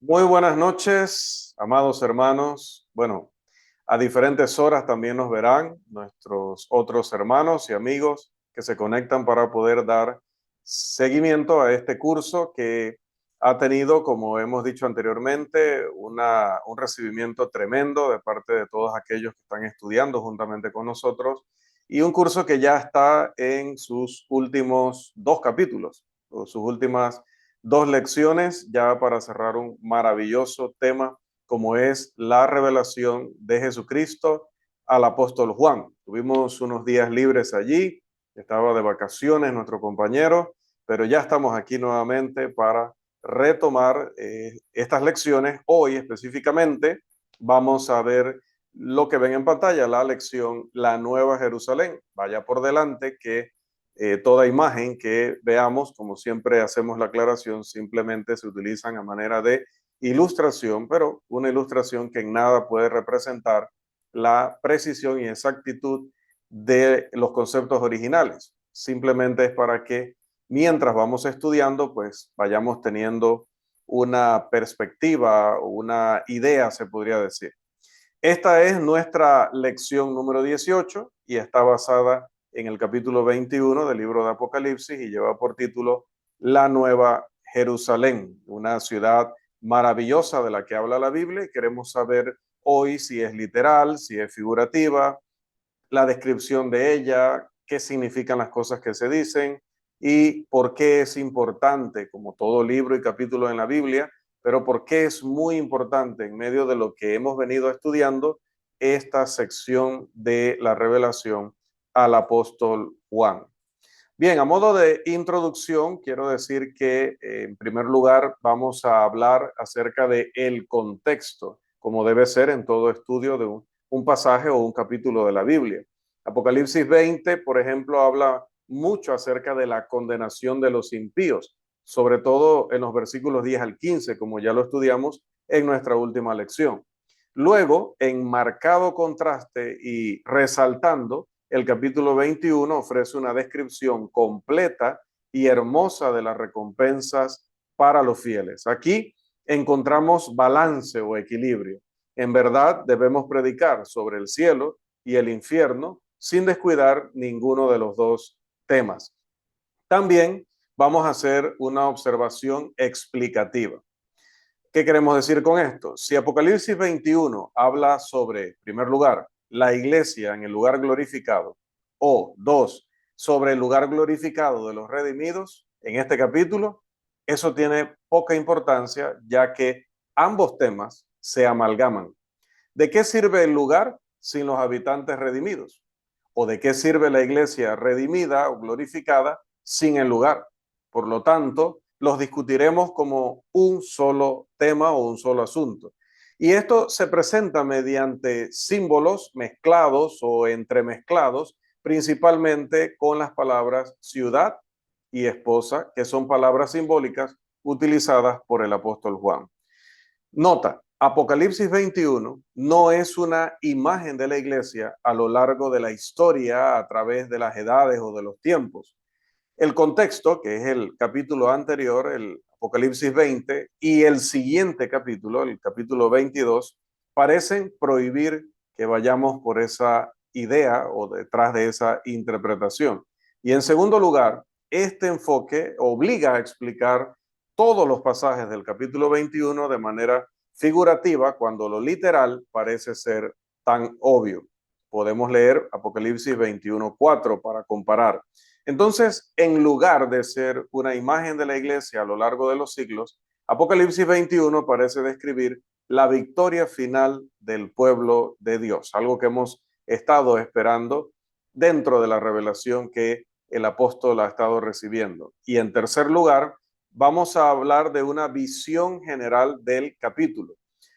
Muy buenas noches, amados hermanos. Bueno, a diferentes horas también nos verán nuestros otros hermanos y amigos que se conectan para poder dar seguimiento a este curso que ha tenido, como hemos dicho anteriormente, un recibimiento tremendo de parte de todos aquellos que están estudiando juntamente con nosotros y un curso que ya está en sus últimos dos capítulos, o sus últimas dos lecciones, ya para cerrar un maravilloso tema como es la revelación de Jesucristo al apóstol Juan. Tuvimos unos días libres allí, estaba de vacaciones nuestro compañero, pero ya estamos aquí nuevamente para retomar estas lecciones. Hoy específicamente vamos a ver lo que ven en pantalla, la lección La Nueva Jerusalén. Vaya por delante que toda imagen que veamos, como siempre hacemos la aclaración, simplemente se utilizan a manera de ilustración, pero una ilustración que en nada puede representar la precisión y exactitud de los conceptos originales. Simplemente es para que mientras vamos estudiando, pues vayamos teniendo una perspectiva o una idea, se podría decir. Esta es nuestra lección número 18 y está basada en el capítulo 21 del libro de Apocalipsis y lleva por título La Nueva Jerusalén, una ciudad maravillosa de la que habla la Biblia y queremos saber hoy si es literal, si es figurativa, la descripción de ella, qué significan las cosas que se dicen y por qué es importante, como todo libro y capítulo en la Biblia, pero por qué es muy importante en medio de lo que hemos venido estudiando esta sección de la revelación al apóstol Juan. Bien, a modo de introducción, quiero decir que en primer lugar vamos a hablar acerca de el contexto, como debe ser en todo estudio de un pasaje o un capítulo de la Biblia. Apocalipsis 20, por ejemplo, habla mucho acerca de la condenación de los impíos, sobre todo en los versículos 10 al 15, como ya lo estudiamos en nuestra última lección. Luego, en marcado contraste y resaltando, el capítulo 21 ofrece una descripción completa y hermosa de las recompensas para los fieles. Aquí encontramos balance o equilibrio. En verdad, debemos predicar sobre el cielo y el infierno sin descuidar ninguno de los dos temas. También vamos a hacer una observación explicativa. ¿Qué queremos decir con esto? Si Apocalipsis 21 habla sobre, en primer lugar, la iglesia en el lugar glorificado, o dos, sobre el lugar glorificado de los redimidos, en este capítulo, eso tiene poca importancia, ya que ambos temas se amalgaman. ¿De qué sirve el lugar sin los habitantes redimidos? ¿O de qué sirve la iglesia redimida o glorificada sin el lugar? Por lo tanto, los discutiremos como un solo tema o un solo asunto. Y esto se presenta mediante símbolos mezclados o entremezclados, principalmente con las palabras ciudad y esposa, que son palabras simbólicas utilizadas por el apóstol Juan. Nota, Apocalipsis 21 no es una imagen de la iglesia a lo largo de la historia a través de las edades o de los tiempos. El contexto, que es el capítulo anterior, el Apocalipsis 20, y el siguiente capítulo, el capítulo 22, parecen prohibir que vayamos por esa idea o detrás de esa interpretación. Y en segundo lugar, este enfoque obliga a explicar todos los pasajes del capítulo 21 de manera figurativa cuando lo literal parece ser tan obvio. Podemos leer Apocalipsis 21:4 para comparar. Entonces, en lugar de ser una imagen de la iglesia a lo largo de los siglos, Apocalipsis 21 parece describir la victoria final del pueblo de Dios, algo que hemos estado esperando dentro de la revelación que el apóstol ha estado recibiendo. Y en tercer lugar, vamos a hablar de una visión general del capítulo.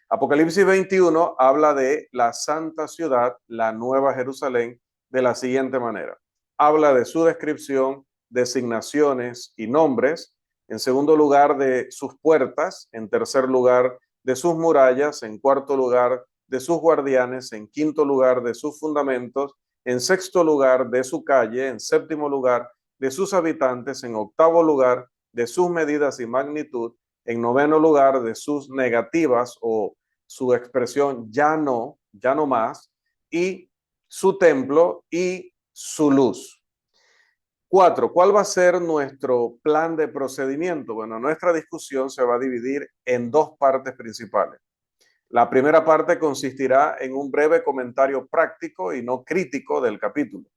Apocalipsis 21 habla de la santa ciudad, la nueva Jerusalén, de la siguiente manera. Habla de su descripción, designaciones y nombres. En segundo lugar, de sus puertas. En tercer lugar, de sus murallas. En cuarto lugar, de sus guardianes. En quinto lugar, de sus fundamentos. En sexto lugar, de su calle. En séptimo lugar, de sus habitantes. En octavo lugar, de sus medidas y magnitud. En noveno lugar, de sus negativas o su expresión ya no más, y su templo y su luz. 4. ¿Cuál va a ser nuestro plan de procedimiento? Bueno, nuestra discusión se va a dividir en dos partes principales. La primera parte consistirá en un breve comentario práctico y no crítico del capítulo.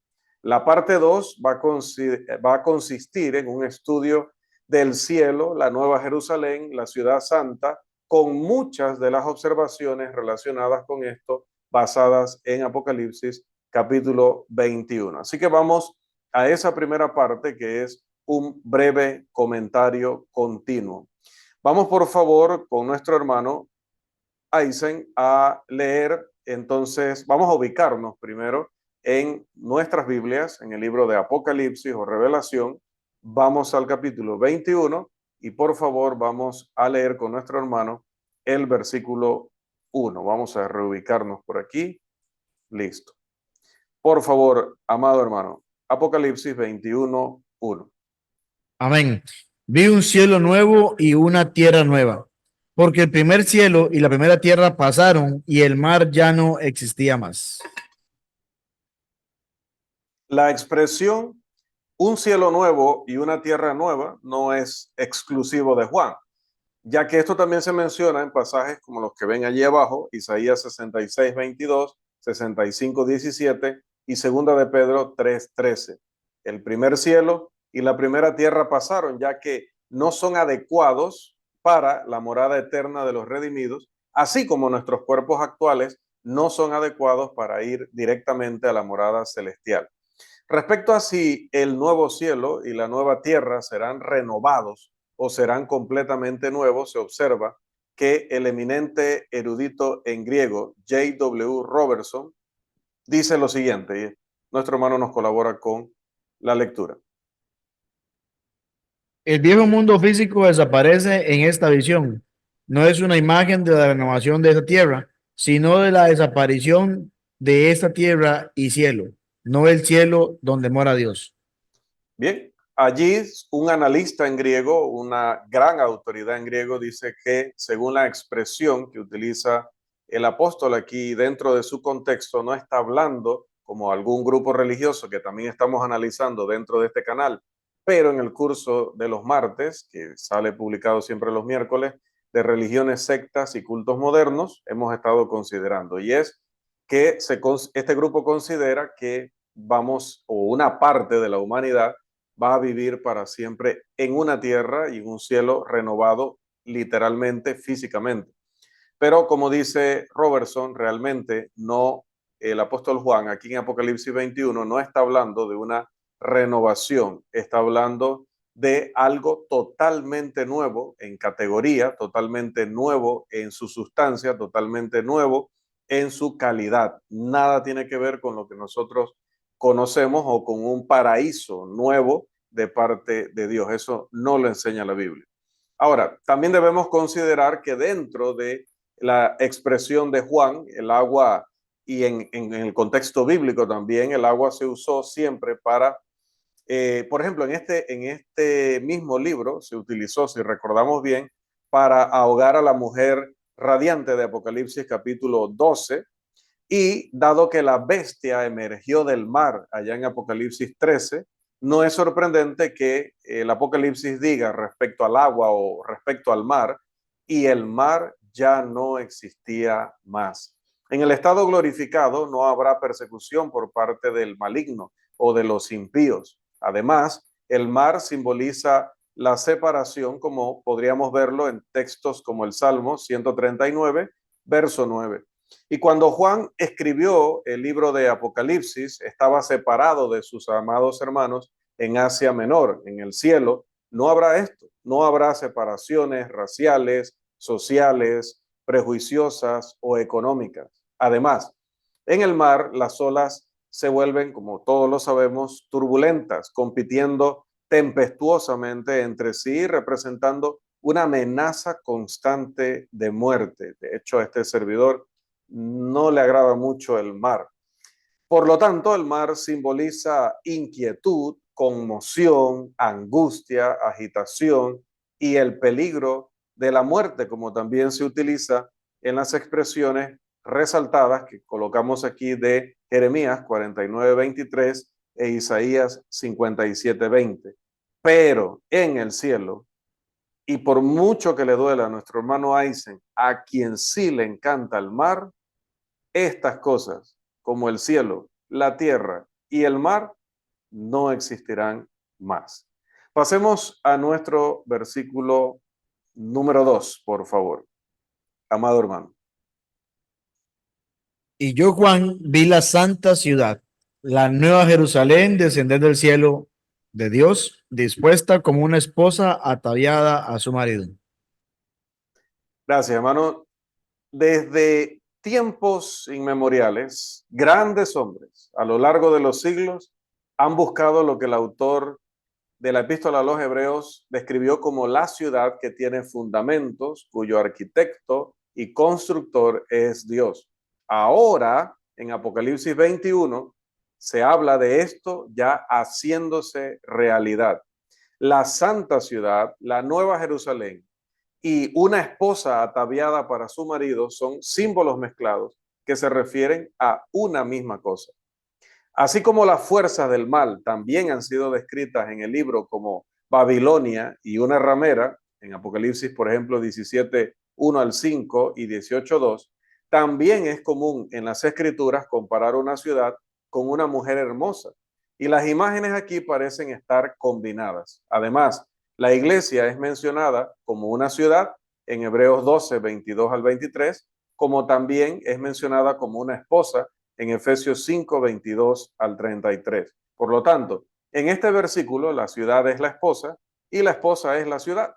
La parte 2 va a consistir en un estudio del cielo, la Nueva Jerusalén, la ciudad santa, con muchas de las observaciones relacionadas con esto basadas en Apocalipsis capítulo 21. Así que vamos a esa primera parte, que es un breve comentario continuo. Vamos por favor con nuestro hermano Eisen a leer. Entonces vamos a ubicarnos primero en nuestras Biblias, en el libro de Apocalipsis o Revelación. Vamos al capítulo 21 y por favor vamos a leer con nuestro hermano el versículo 1. Vamos a reubicarnos por aquí. Listo. Por favor, amado hermano, Apocalipsis 21, 1. Amén. Vi un cielo nuevo y una tierra nueva, porque el primer cielo y la primera tierra pasaron y el mar ya no existía más. La expresión un cielo nuevo y una tierra nueva no es exclusivo de Juan, ya que esto también se menciona en pasajes como los que ven allí abajo, Isaías 66, 22, 65, 17 y segunda de Pedro 3, 13. El primer cielo y la primera tierra pasaron, ya que no son adecuados para la morada eterna de los redimidos, así como nuestros cuerpos actuales no son adecuados para ir directamente a la morada celestial. Respecto a si el nuevo cielo y la nueva tierra serán renovados o serán completamente nuevos, se observa que el eminente erudito en griego J.W. Robertson dice lo siguiente, y nuestro hermano nos colabora con la lectura. El viejo mundo físico desaparece en esta visión. No es una imagen de la renovación de esa tierra, sino de la desaparición de esta tierra y cielo, no el cielo donde mora Dios. Bien, allí un analista en griego, una gran autoridad en griego, dice que según la expresión que utiliza el apóstol aquí dentro de su contexto, no está hablando como algún grupo religioso que también estamos analizando dentro de este canal, pero en el curso de los martes, que sale publicado siempre los miércoles, de religiones, sectas y cultos modernos, hemos estado considerando, y es que este grupo considera que vamos, o una parte de la humanidad, va a vivir para siempre en una tierra y en un cielo renovado literalmente, físicamente. Pero como dice Robertson, realmente no, el apóstol Juan aquí en Apocalipsis 21 no está hablando de una renovación, está hablando de algo totalmente nuevo en categoría, totalmente nuevo en su sustancia, totalmente nuevo en su calidad. Nada tiene que ver con lo que nosotros conocemos o con un paraíso nuevo de parte de Dios. Eso no lo enseña la Biblia. Ahora, también debemos considerar que dentro de la expresión de Juan, el agua, y en el contexto bíblico también, el agua se usó siempre para, por ejemplo, en este mismo libro se utilizó, si recordamos bien, para ahogar a la mujer radiante de Apocalipsis capítulo 12, y dado que la bestia emergió del mar allá en Apocalipsis 13, no es sorprendente que el Apocalipsis diga respecto al agua o respecto al mar, y el mar ya no existía más. En el estado glorificado no habrá persecución por parte del maligno o de los impíos. Además, el mar simboliza la separación, como podríamos verlo en textos como el Salmo 139, verso 9. Y cuando Juan escribió el libro de Apocalipsis, estaba separado de sus amados hermanos en Asia Menor, en el cielo. No habrá esto, no habrá separaciones raciales, sociales, prejuiciosas o económicas. Además, en el mar las olas se vuelven, como todos lo sabemos, turbulentas, compitiendo tempestuosamente entre sí, representando una amenaza constante de muerte. De hecho, a este servidor no le agrada mucho el mar. Por lo tanto, el mar simboliza inquietud, conmoción, angustia, agitación y el peligro de la muerte, como también se utiliza en las expresiones resaltadas que colocamos aquí de Jeremías 49:23 e Isaías 57:20. Pero en el cielo, y por mucho que le duela a nuestro hermano Eisen, a quien sí le encanta el mar, estas cosas, como el cielo, la tierra y el mar, no existirán más. Pasemos a nuestro versículo número 2, por favor, amado hermano. Y yo, Juan, vi la santa ciudad, la nueva Jerusalén, descender del cielo de Dios, dispuesta como una esposa ataviada a su marido. Gracias, hermano. Desde tiempos inmemoriales, grandes hombres a lo largo de los siglos han buscado lo que el autor de la Epístola a los Hebreos describió como la ciudad que tiene fundamentos, cuyo arquitecto y constructor es Dios. Ahora, en Apocalipsis 21, se habla de esto ya haciéndose realidad. La santa ciudad, la nueva Jerusalén, y una esposa ataviada para su marido son símbolos mezclados que se refieren a una misma cosa. Así como las fuerzas del mal también han sido descritas en el libro como Babilonia y una ramera, en Apocalipsis, por ejemplo, 17:1 al 5 y 18:2, también es común en las escrituras comparar una ciudad con una mujer hermosa. Y las imágenes aquí parecen estar combinadas. Además, la iglesia es mencionada como una ciudad en Hebreos 12:22 al 23, como también es mencionada como una esposa en Efesios 5:22 al 33. Por lo tanto, en este versículo, la ciudad es la esposa y la esposa es la ciudad.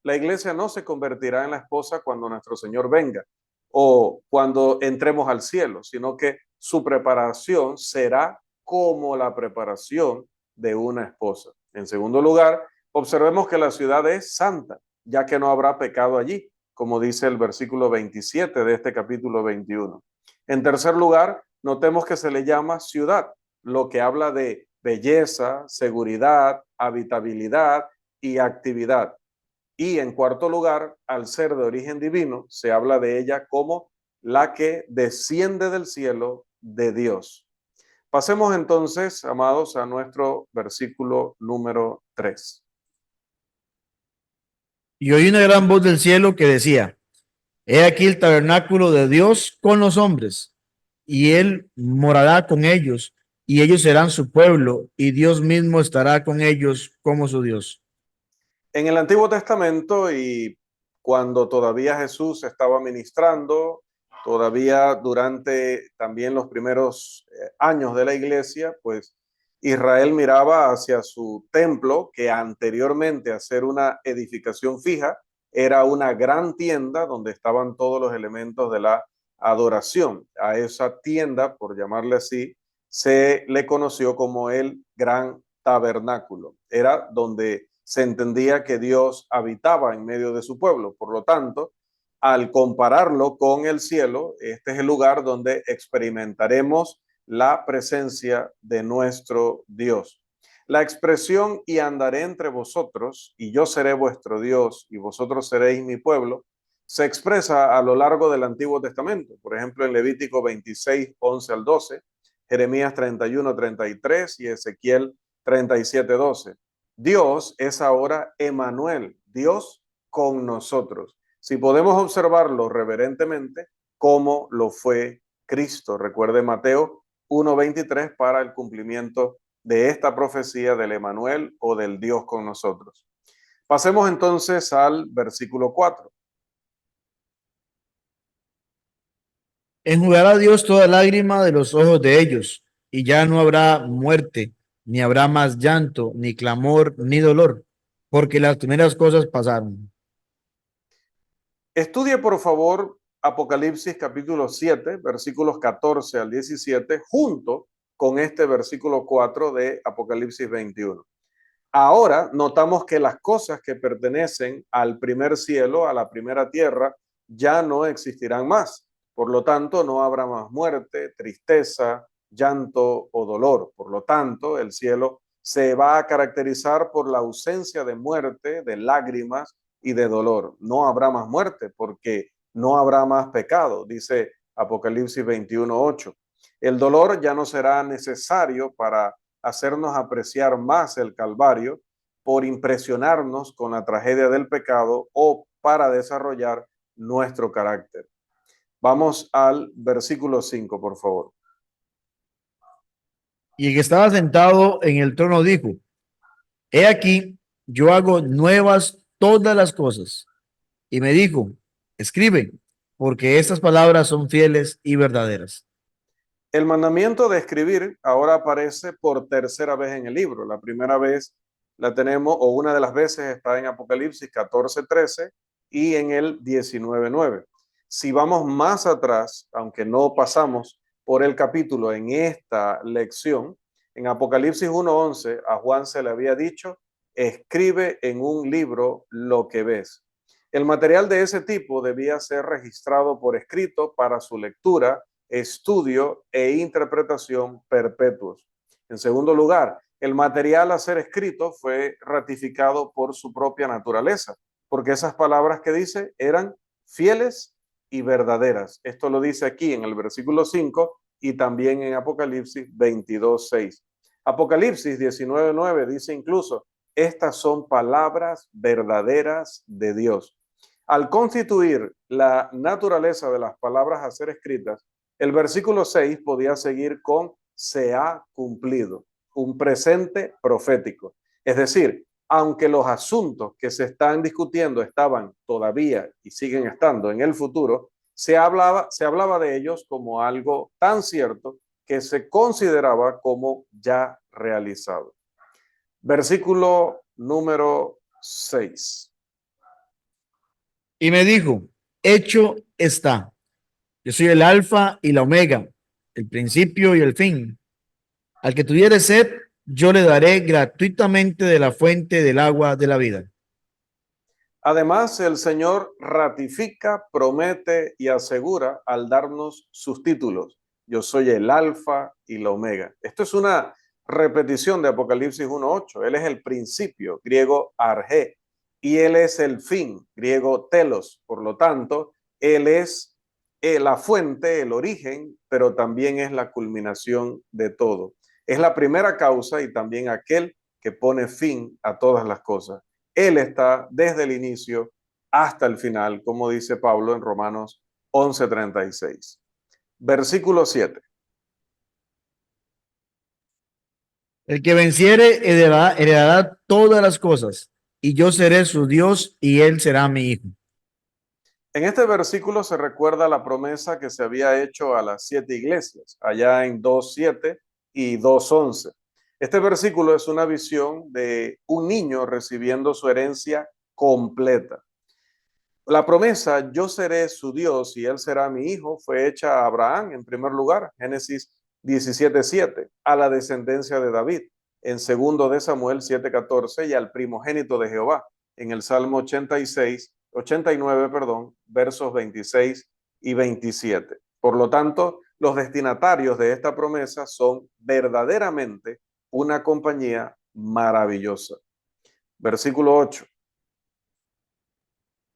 La iglesia no se convertirá en la esposa cuando nuestro Señor venga o cuando entremos al cielo, sino que su preparación será como la preparación de una esposa. En segundo lugar, observemos que la ciudad es santa, ya que no habrá pecado allí, como dice el versículo 27 de este capítulo 21. En tercer lugar, notemos que se le llama ciudad, lo que habla de belleza, seguridad, habitabilidad y actividad. Y en cuarto lugar, al ser de origen divino, se habla de ella como la que desciende del cielo de Dios. Pasemos entonces, amados, a nuestro versículo número 3. Y oí una gran voz del cielo que decía, he aquí el tabernáculo de Dios con los hombres, y él morará con ellos, y ellos serán su pueblo, y Dios mismo estará con ellos como su Dios. En el Antiguo Testamento y cuando todavía Jesús estaba ministrando, todavía durante también los primeros años de la iglesia, pues Israel miraba hacia su templo, que anteriormente a ser una edificación fija, era una gran tienda donde estaban todos los elementos de la adoración. A esa tienda, por llamarle así, se le conoció como el gran tabernáculo. Era donde se entendía que Dios habitaba en medio de su pueblo. Por lo tanto, al compararlo con el cielo, este es el lugar donde experimentaremos la presencia de nuestro Dios. La expresión y andaré entre vosotros y yo seré vuestro Dios y vosotros seréis mi pueblo se expresa a lo largo del Antiguo Testamento. Por ejemplo, en Levítico 26:11 al 12, Jeremías 31:33 y Ezequiel 37:12. Dios es ahora Emmanuel, Dios con nosotros. Si podemos observarlo reverentemente, como lo fue Cristo. Recuerde Mateo 1:23 para el cumplimiento de esta profecía del Emmanuel o del Dios con nosotros. Pasemos entonces al versículo 4. Enjugará Dios toda lágrima de los ojos de ellos, y ya no habrá muerte, ni habrá más llanto, ni clamor, ni dolor, porque las primeras cosas pasaron. Estudie por favor Apocalipsis capítulo 7, versículos 14 al 17, junto con este versículo 4 de Apocalipsis 21. Ahora notamos que las cosas que pertenecen al primer cielo, a la primera tierra, ya no existirán más. Por lo tanto, no habrá más muerte, tristeza, llanto o dolor. Por lo tanto, el cielo se va a caracterizar por la ausencia de muerte, de lágrimas, y de dolor. No habrá más muerte porque no habrá más pecado, dice Apocalipsis 21:8. El dolor ya no será necesario para hacernos apreciar más el Calvario, por impresionarnos con la tragedia del pecado o para desarrollar nuestro carácter. Vamos al versículo 5, por favor. Y el que estaba sentado en el trono dijo, he aquí, yo hago nuevas todas las cosas. Y me dijo, escribe, porque estas palabras son fieles y verdaderas. El mandamiento de escribir ahora aparece por tercera vez en el libro. La primera vez la tenemos, o una de las veces está en Apocalipsis 14:13 y en el 19:9. Si vamos más atrás, aunque no pasamos por el capítulo en esta lección, en Apocalipsis 1:11 a Juan se le había dicho, escribe en un libro lo que ves. El material de ese tipo debía ser registrado por escrito para su lectura, estudio e interpretación perpetuos. En segundo lugar, el material a ser escrito fue ratificado por su propia naturaleza, porque esas palabras que dice eran fieles y verdaderas. Esto lo dice aquí en el versículo 5 y también en Apocalipsis 22:6. Apocalipsis 19:9 dice incluso, estas son palabras verdaderas de Dios. Al constituir la naturaleza de las palabras a ser escritas, el versículo 6 podía seguir con se ha cumplido, un presente profético. Es decir, aunque los asuntos que se están discutiendo estaban todavía y siguen estando en el futuro, se hablaba de ellos como algo tan cierto que se consideraba como ya realizado. Versículo número 6. Y me dijo, hecho está. Yo soy el alfa y la omega, el principio y el fin. Al que tuviere sed, yo le daré gratuitamente de la fuente del agua de la vida. Además, el Señor ratifica, promete y asegura al darnos sus títulos. Yo soy el alfa y la omega. Esto es una repetición de Apocalipsis 1:8. Él es el principio, griego arge, y Él es el fin, griego telos. Por lo tanto, Él es la fuente, el origen, pero también es la culminación de todo. Es la primera causa y también aquel que pone fin a todas las cosas. Él está desde el inicio hasta el final, como dice Pablo en Romanos 11:36. Versículo 7. El que venciere heredará todas las cosas, y yo seré su Dios y él será mi hijo. En este versículo se recuerda la promesa que se había hecho a las 7 iglesias, allá en 2:7 y 2:11. Este versículo es una visión de un niño recibiendo su herencia completa. La promesa, yo seré su Dios y él será mi hijo, fue hecha a Abraham en primer lugar, Génesis 17:7, a la descendencia de David, en segundo de Samuel 7:14 y al primogénito de Jehová, en el Salmo 89, versos 26 y 27. Por lo tanto, los destinatarios de esta promesa son verdaderamente una compañía maravillosa. Versículo 8.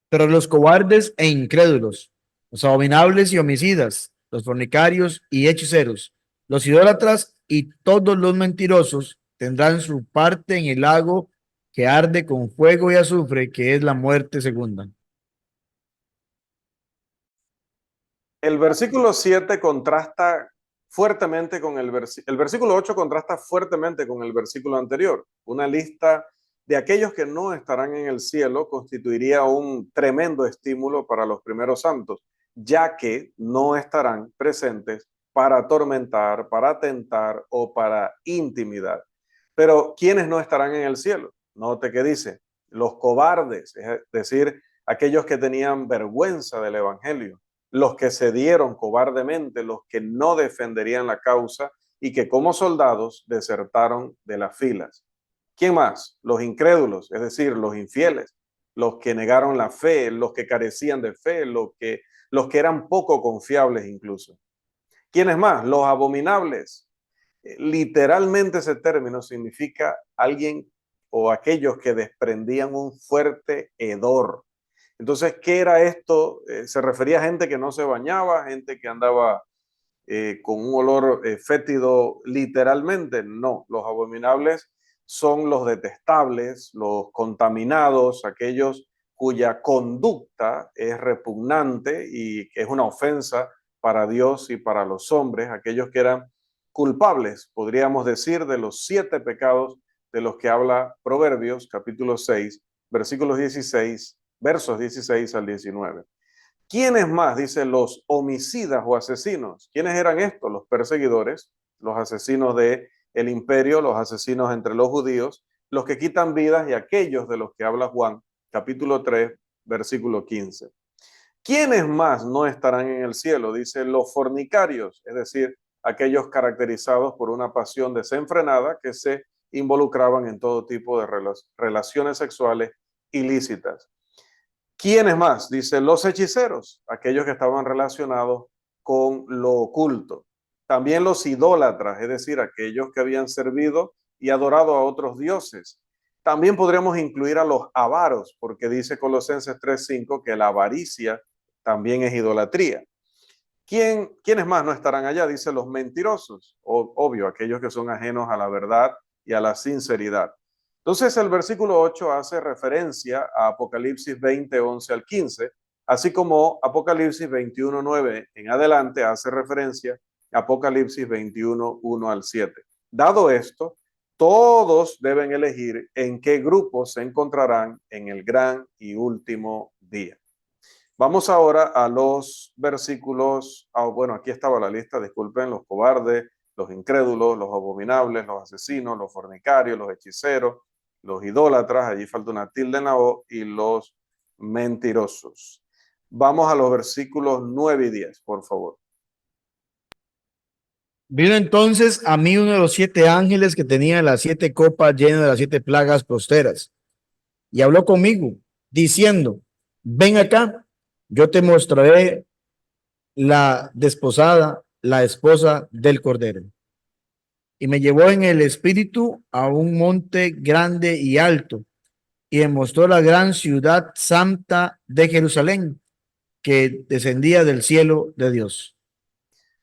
Pero los cobardes e incrédulos, los abominables y homicidas, los fornicarios y hechiceros, los idólatras y todos los mentirosos tendrán su parte en el lago que arde con fuego y azufre, que es la muerte segunda. El versículo 7 contrasta fuertemente con el versículo 8 contrasta fuertemente con el versículo anterior. Una lista de aquellos que no estarán en el cielo constituiría un tremendo estímulo para los primeros santos, ya que no estarán presentes para atormentar, para tentar o para intimidar. Pero ¿quiénes no estarán en el cielo? Note que dice, los cobardes, es decir, aquellos que tenían vergüenza del evangelio, los que se dieron cobardemente, los que no defenderían la causa y que como soldados desertaron de las filas. ¿Quién más? Los incrédulos, es decir, los infieles, los que negaron la fe, los que carecían de fe, los que eran poco confiables incluso. ¿Quiénes más? Los abominables. Literalmente ese término significa alguien o aquellos que desprendían un fuerte hedor. Entonces, ¿qué era esto? Se refería a gente que no se bañaba, gente que andaba con un olor fétido literalmente. No, los abominables son los detestables, los contaminados, aquellos cuya conducta es repugnante y es una ofensa para Dios y para los hombres, aquellos que eran culpables, podríamos decir, de los 7 pecados de los que habla Proverbios, capítulo 6, versículos 16, versos 16 al 19. ¿Quiénes más? Dice los homicidas o asesinos. ¿Quiénes eran estos? Los perseguidores, los asesinos del imperio, los asesinos entre los judíos, los que quitan vidas y aquellos de los que habla Juan, capítulo 3, versículo 15. ¿Quiénes más no estarán en el cielo? Dice los fornicarios, es decir, aquellos caracterizados por una pasión desenfrenada que se involucraban en todo tipo de relaciones sexuales ilícitas. ¿Quiénes más? Dice los hechiceros, aquellos que estaban relacionados con lo oculto. También los idólatras, es decir, aquellos que habían servido y adorado a otros dioses. También podríamos incluir a los avaros, porque dice Colosenses 3:5 que la avaricia también es idolatría. ¿Quiénes más no estarán allá? Dice los mentirosos, obvio, aquellos que son ajenos a la verdad y a la sinceridad. Entonces el versículo 8 hace referencia a Apocalipsis 20, 11 al 15, así como Apocalipsis 21, 9 en adelante hace referencia a Apocalipsis 21, 1 al 7. Dado esto, todos deben elegir en qué grupo se encontrarán en el gran y último día. Vamos ahora a los versículos, bueno, aquí estaba la lista, disculpen, los cobardes, los incrédulos, los abominables, los asesinos, los fornicarios, los hechiceros, los idólatras, allí falta una tilde en la O, y los mentirosos. Vamos a los versículos 9 y 10, por favor. Vino entonces a mí uno de los 7 ángeles que tenía las 7 copas llenas de las 7 plagas posteras, y habló conmigo, diciendo, ven acá, yo te mostraré la desposada, la esposa del Cordero. Y me llevó en el espíritu a un monte grande y alto, y me mostró la gran ciudad santa de Jerusalén, que descendía del cielo de Dios.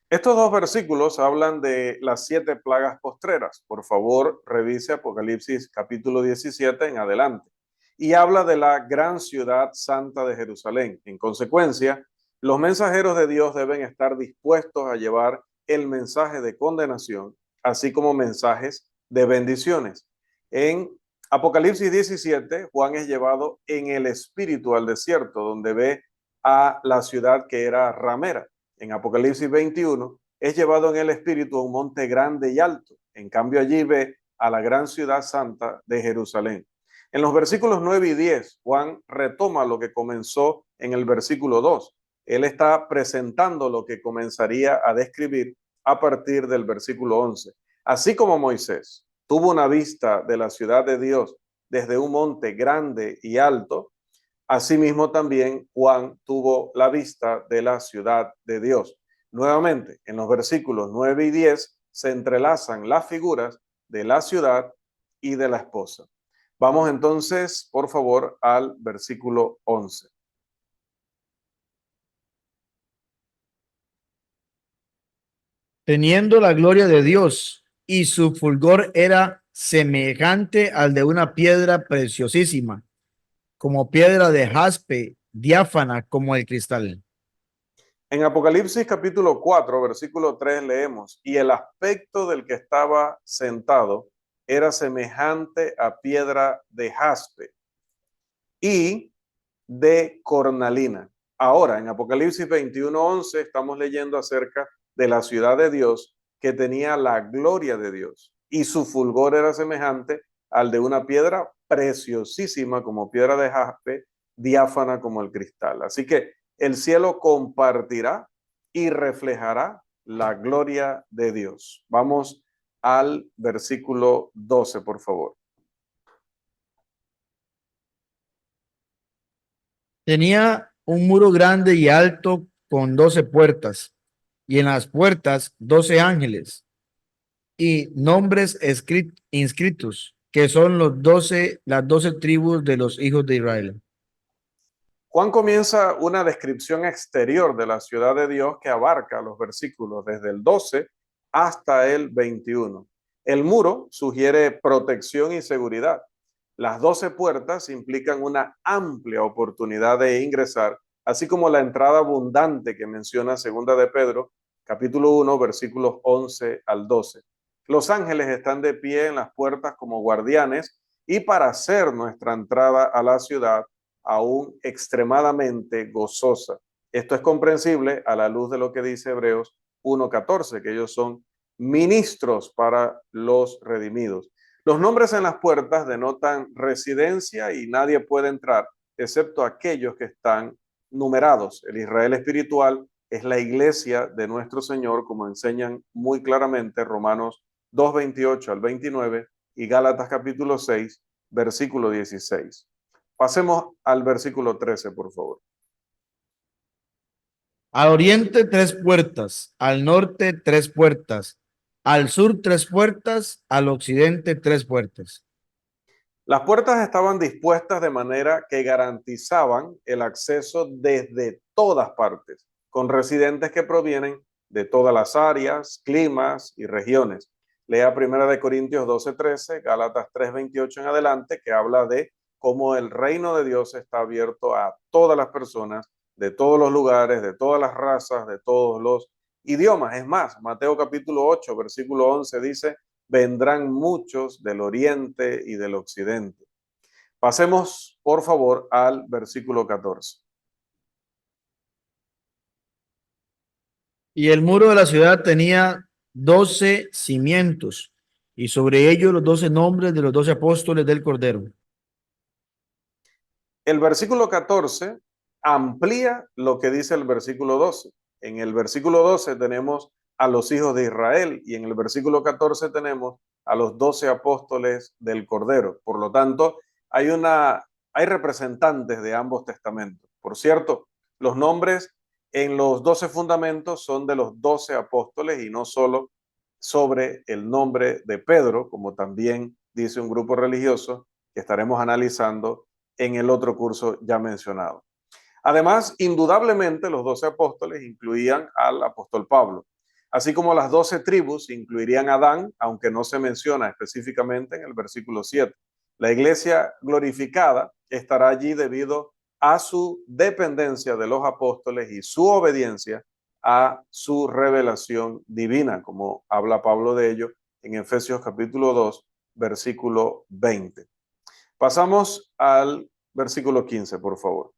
Estos 2 versículos hablan de las 7 plagas postreras. Por favor, revise Apocalipsis capítulo 17 en adelante. Y habla de la gran ciudad santa de Jerusalén. En consecuencia, los mensajeros de Dios deben estar dispuestos a llevar el mensaje de condenación, así como mensajes de bendiciones. En Apocalipsis 17, Juan es llevado en el espíritu al desierto, donde ve a la ciudad que era ramera. En Apocalipsis 21, es llevado en el espíritu a un monte grande y alto. En cambio, allí ve a la gran ciudad santa de Jerusalén. En los versículos 9 y 10, Juan retoma lo que comenzó en el versículo 2. Él está presentando lo que comenzaría a describir a partir del versículo 11. Así como Moisés tuvo una vista de la ciudad de Dios desde un monte grande y alto, asimismo también Juan tuvo la vista de la ciudad de Dios. Nuevamente, en los versículos 9 y 10 se entrelazan las figuras de la ciudad y de la esposa. Vamos entonces, por favor, al versículo 11. Teniendo la gloria de Dios, y su fulgor era semejante al de una piedra preciosísima, como piedra de jaspe, diáfana como el cristal. En Apocalipsis capítulo 4, versículo 3 leemos, y el aspecto del que estaba sentado era semejante a piedra de jaspe y de cornalina. Ahora, en Apocalipsis 21:11 estamos leyendo acerca de la ciudad de Dios que tenía la gloria de Dios y su fulgor era semejante al de una piedra preciosísima como piedra de jaspe, diáfana como el cristal. Así que el cielo compartirá y reflejará la gloria de Dios. Vamos al versículo 12, por favor. Tenía un muro grande y alto con 12 puertas, y en las puertas 12 ángeles, y nombres inscritos, que son las 12 tribus de los hijos de Israel. Juan comienza una descripción exterior de la ciudad de Dios que abarca los versículos desde el 12 hasta el 21. El muro sugiere protección y seguridad. Las 12 puertas implican una amplia oportunidad de ingresar, así como la entrada abundante que menciona Segunda de Pedro, capítulo 1, versículos 11 al 12. Los ángeles están de pie en las puertas como guardianes y para hacer nuestra entrada a la ciudad aún extremadamente gozosa. Esto es comprensible a la luz de lo que dice Hebreos 1:14, que ellos son ministros para los redimidos. Los nombres en las puertas denotan residencia y nadie puede entrar excepto aquellos que están numerados. El Israel espiritual es la iglesia de nuestro Señor, como enseñan muy claramente Romanos 2:28 al 29 y Gálatas capítulo 6, versículo 16. Pasemos al versículo 13, por favor. Al oriente 3 puertas, al norte 3 puertas, al sur 3 puertas, al occidente 3 puertas. Las puertas estaban dispuestas de manera que garantizaban el acceso desde todas partes, con residentes que provienen de todas las áreas, climas y regiones. Lea 1 Corintios 12:13, Gálatas 3:28 en adelante, que habla de cómo el reino de Dios está abierto a todas las personas, de todos los lugares, de todas las razas, de todos los idiomas. Es más, Mateo capítulo 8, versículo 11 dice, vendrán muchos del oriente y del occidente. Pasemos, por favor, al versículo 14. Y el muro de la ciudad tenía 12 cimientos, y sobre ellos los 12 nombres de los 12 apóstoles del Cordero. El versículo 14 amplía lo que dice el versículo 12. En el versículo 12 tenemos a los hijos de Israel y en el versículo 14 tenemos a los 12 apóstoles del Cordero. Por lo tanto, hay representantes de ambos testamentos. Por cierto, los nombres en los 12 fundamentos son de los 12 apóstoles y no solo sobre el nombre de Pedro, como también dice un grupo religioso que estaremos analizando en el otro curso ya mencionado. Además, indudablemente los 12 apóstoles incluían al apóstol Pablo, así como las 12 tribus incluirían a Dan, aunque no se menciona específicamente en el versículo 7. La iglesia glorificada estará allí debido a su dependencia de los apóstoles y su obediencia a su revelación divina, como habla Pablo de ello en Efesios capítulo 2, versículo 20. Pasamos al versículo 15, por favor.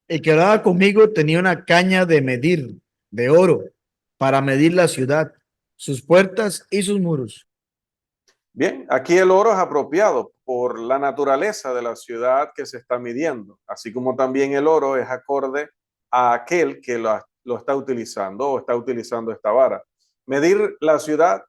El que hablaba conmigo tenía una caña de medir, de oro, para medir la ciudad, sus puertas y sus muros. Bien, aquí el oro es apropiado por la naturaleza de la ciudad que se está midiendo, así como también el oro es acorde a aquel que lo está utilizando o está utilizando esta vara. Medir la ciudad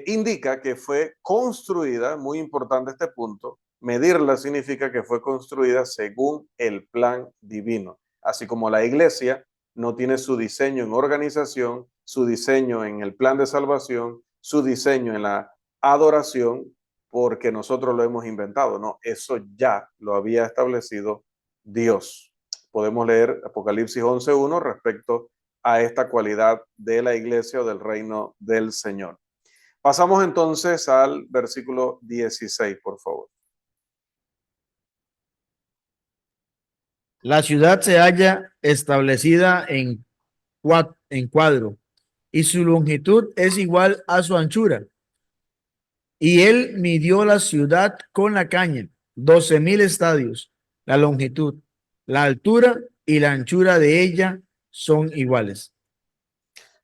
indica que fue construida, muy importante este punto, medirla significa que fue construida según el plan divino, así como la iglesia no tiene su diseño en organización, su diseño en el plan de salvación, su diseño en la adoración, porque nosotros lo hemos inventado, no, eso ya lo había establecido Dios. Podemos leer Apocalipsis 11:1 respecto a esta cualidad de la iglesia o del reino del Señor. Pasamos entonces al versículo 16, por favor. La ciudad se halla establecida en cuadro y su longitud es igual a su anchura. Y él midió la ciudad con la caña, 12,000 estadios. La longitud, la altura y la anchura de ella son iguales.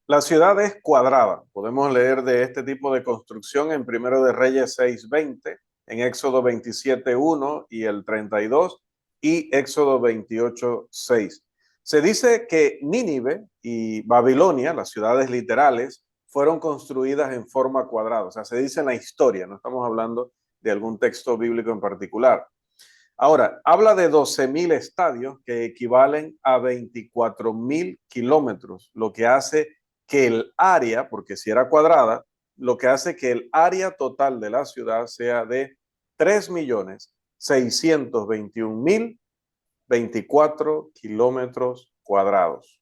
La ciudad es cuadrada. Podemos leer de este tipo de construcción en Primero de Reyes 6:20, en Éxodo 27:1 y el 32 y Éxodo 28:6. Se dice que Nínive y Babilonia, las ciudades literales, fueron construidas en forma cuadrada. O sea, se dice en la historia, no estamos hablando de algún texto bíblico en particular. Ahora, habla de 12,000 estadios que equivalen a 24,000 kilómetros, lo que hace que el área, porque si era cuadrada, lo que hace que el área total de la ciudad sea de 3.621.024 kilómetros cuadrados.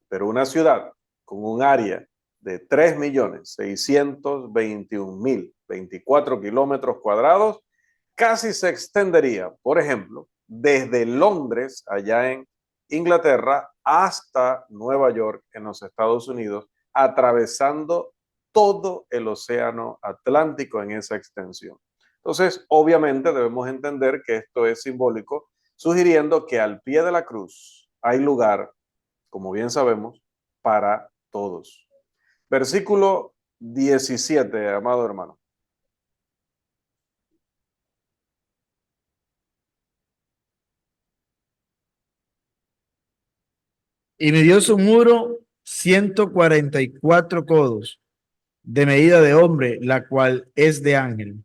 Pero una ciudad con un área de 3.621.024 kilómetros cuadrados casi se extendería, por ejemplo, desde Londres, allá en Inglaterra, hasta Nueva York, en los Estados Unidos, atravesando todo el océano Atlántico en esa extensión. Entonces, obviamente debemos entender que esto es simbólico, sugiriendo que al pie de la cruz hay lugar, como bien sabemos, para todos. Versículo 17, amado hermano. Y midió su muro 144 codos, de medida de hombre, la cual es de ángel.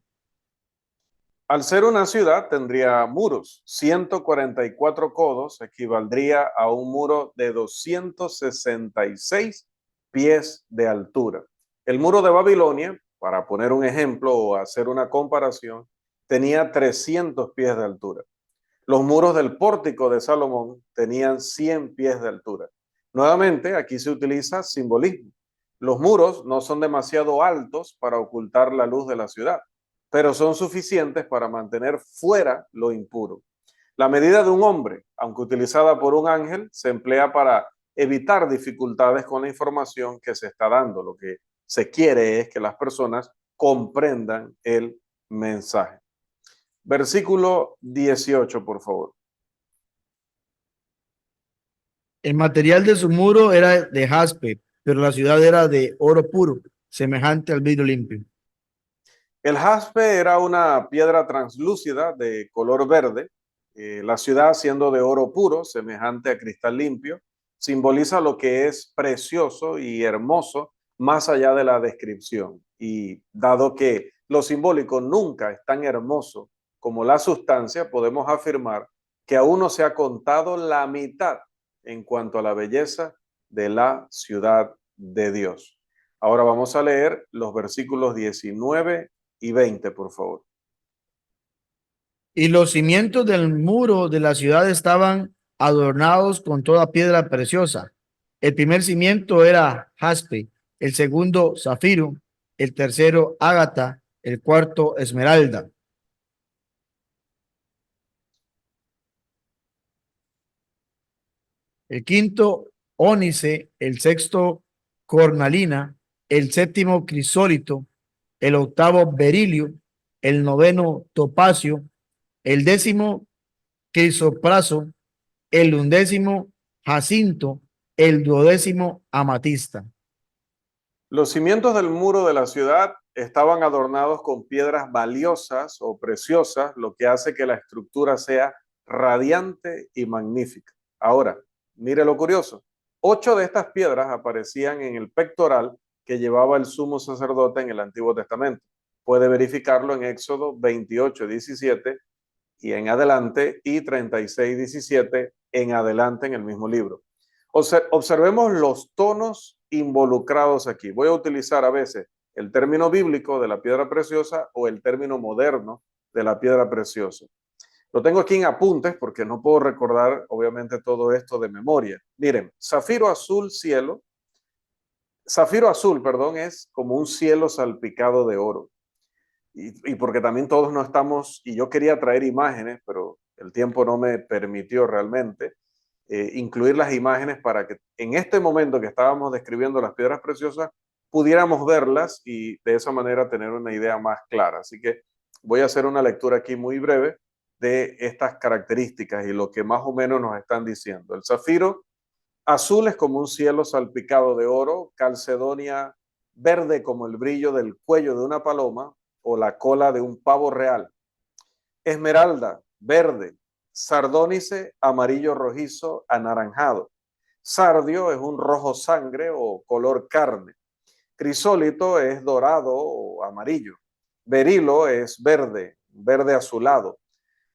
Al ser una ciudad tendría muros. 144 codos equivaldría a un muro de 266 pies de altura. El muro de Babilonia, para poner un ejemplo o hacer una comparación, tenía 300 pies de altura. Los muros del pórtico de Salomón tenían 100 pies de altura. Nuevamente, aquí se utiliza simbolismo. Los muros no son demasiado altos para ocultar la luz de la ciudad, pero son suficientes para mantener fuera lo impuro. La medida de un hombre, aunque utilizada por un ángel, se emplea para evitar dificultades con la información que se está dando. Lo que se quiere es que las personas comprendan el mensaje. Versículo 18, por favor. El material de su muro era de jaspe, pero la ciudad era de oro puro, semejante al vidrio limpio. El jaspe era una piedra translúcida de color verde. La ciudad, siendo de oro puro, semejante a cristal limpio, simboliza lo que es precioso y hermoso más allá de la descripción. Y dado que lo simbólico nunca es tan hermoso como la sustancia, podemos afirmar que aún no se ha contado la mitad en cuanto a la belleza de la ciudad de Dios. Ahora vamos a leer los versículos 19 y 20, por favor. Y los cimientos del muro de la ciudad estaban adornados con toda piedra preciosa. El primer cimiento era jaspe, el segundo zafiro, el tercero ágata, el cuarto esmeralda. El quinto ónice, el sexto cornalina, el séptimo crisólito, el octavo berilio, el noveno topacio, el décimo crisopraso, el undécimo jacinto, el duodécimo amatista. Los cimientos del muro de la ciudad estaban adornados con piedras valiosas o preciosas, lo que hace que la estructura sea radiante y magnífica. Ahora, mire lo curioso. 8 de estas piedras aparecían en el pectoral que llevaba el sumo sacerdote en el Antiguo Testamento. Puede verificarlo en Éxodo 28:17 y en adelante, y 36:17 en adelante en el mismo libro. Observemos los tonos involucrados aquí. Voy a utilizar a veces el término bíblico de la piedra preciosa o el término moderno de la piedra preciosa. Lo tengo aquí en apuntes porque no puedo recordar, obviamente, todo esto de memoria. Miren, zafiro azul, perdón, es como un cielo salpicado de oro. Y porque también todos no estamos, y yo quería traer imágenes, pero el tiempo no me permitió realmente incluir las imágenes para que en este momento que estábamos describiendo las piedras preciosas, pudiéramos verlas y de esa manera tener una idea más clara. Así que voy a hacer una lectura aquí muy breve de estas características y lo que más o menos nos están diciendo. El zafiro azul es como un cielo salpicado de oro, calcedonia verde como el brillo del cuello de una paloma o la cola de un pavo real. Esmeralda, verde. Sardónice, amarillo rojizo, anaranjado. Sardio es un rojo sangre o color carne. Crisólito es dorado o amarillo. Berilo es verde, verde azulado.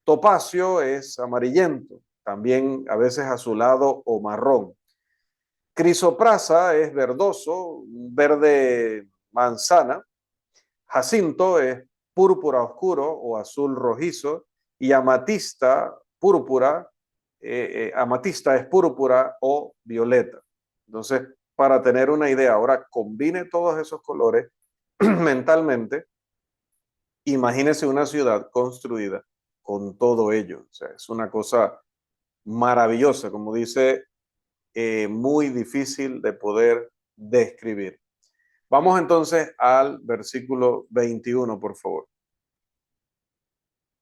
Topacio es amarillento, también a veces azulado o marrón. Crisoprasa es verdoso, verde manzana. Jacinto es púrpura oscuro o azul rojizo, y amatista, púrpura, amatista es púrpura o violeta. Entonces, para tener una idea, ahora combine todos esos colores mentalmente. Imagínese una ciudad construida con todo ello. O sea, es una cosa maravillosa, como dice, muy difícil de poder describir. Vamos entonces al versículo 21, por favor.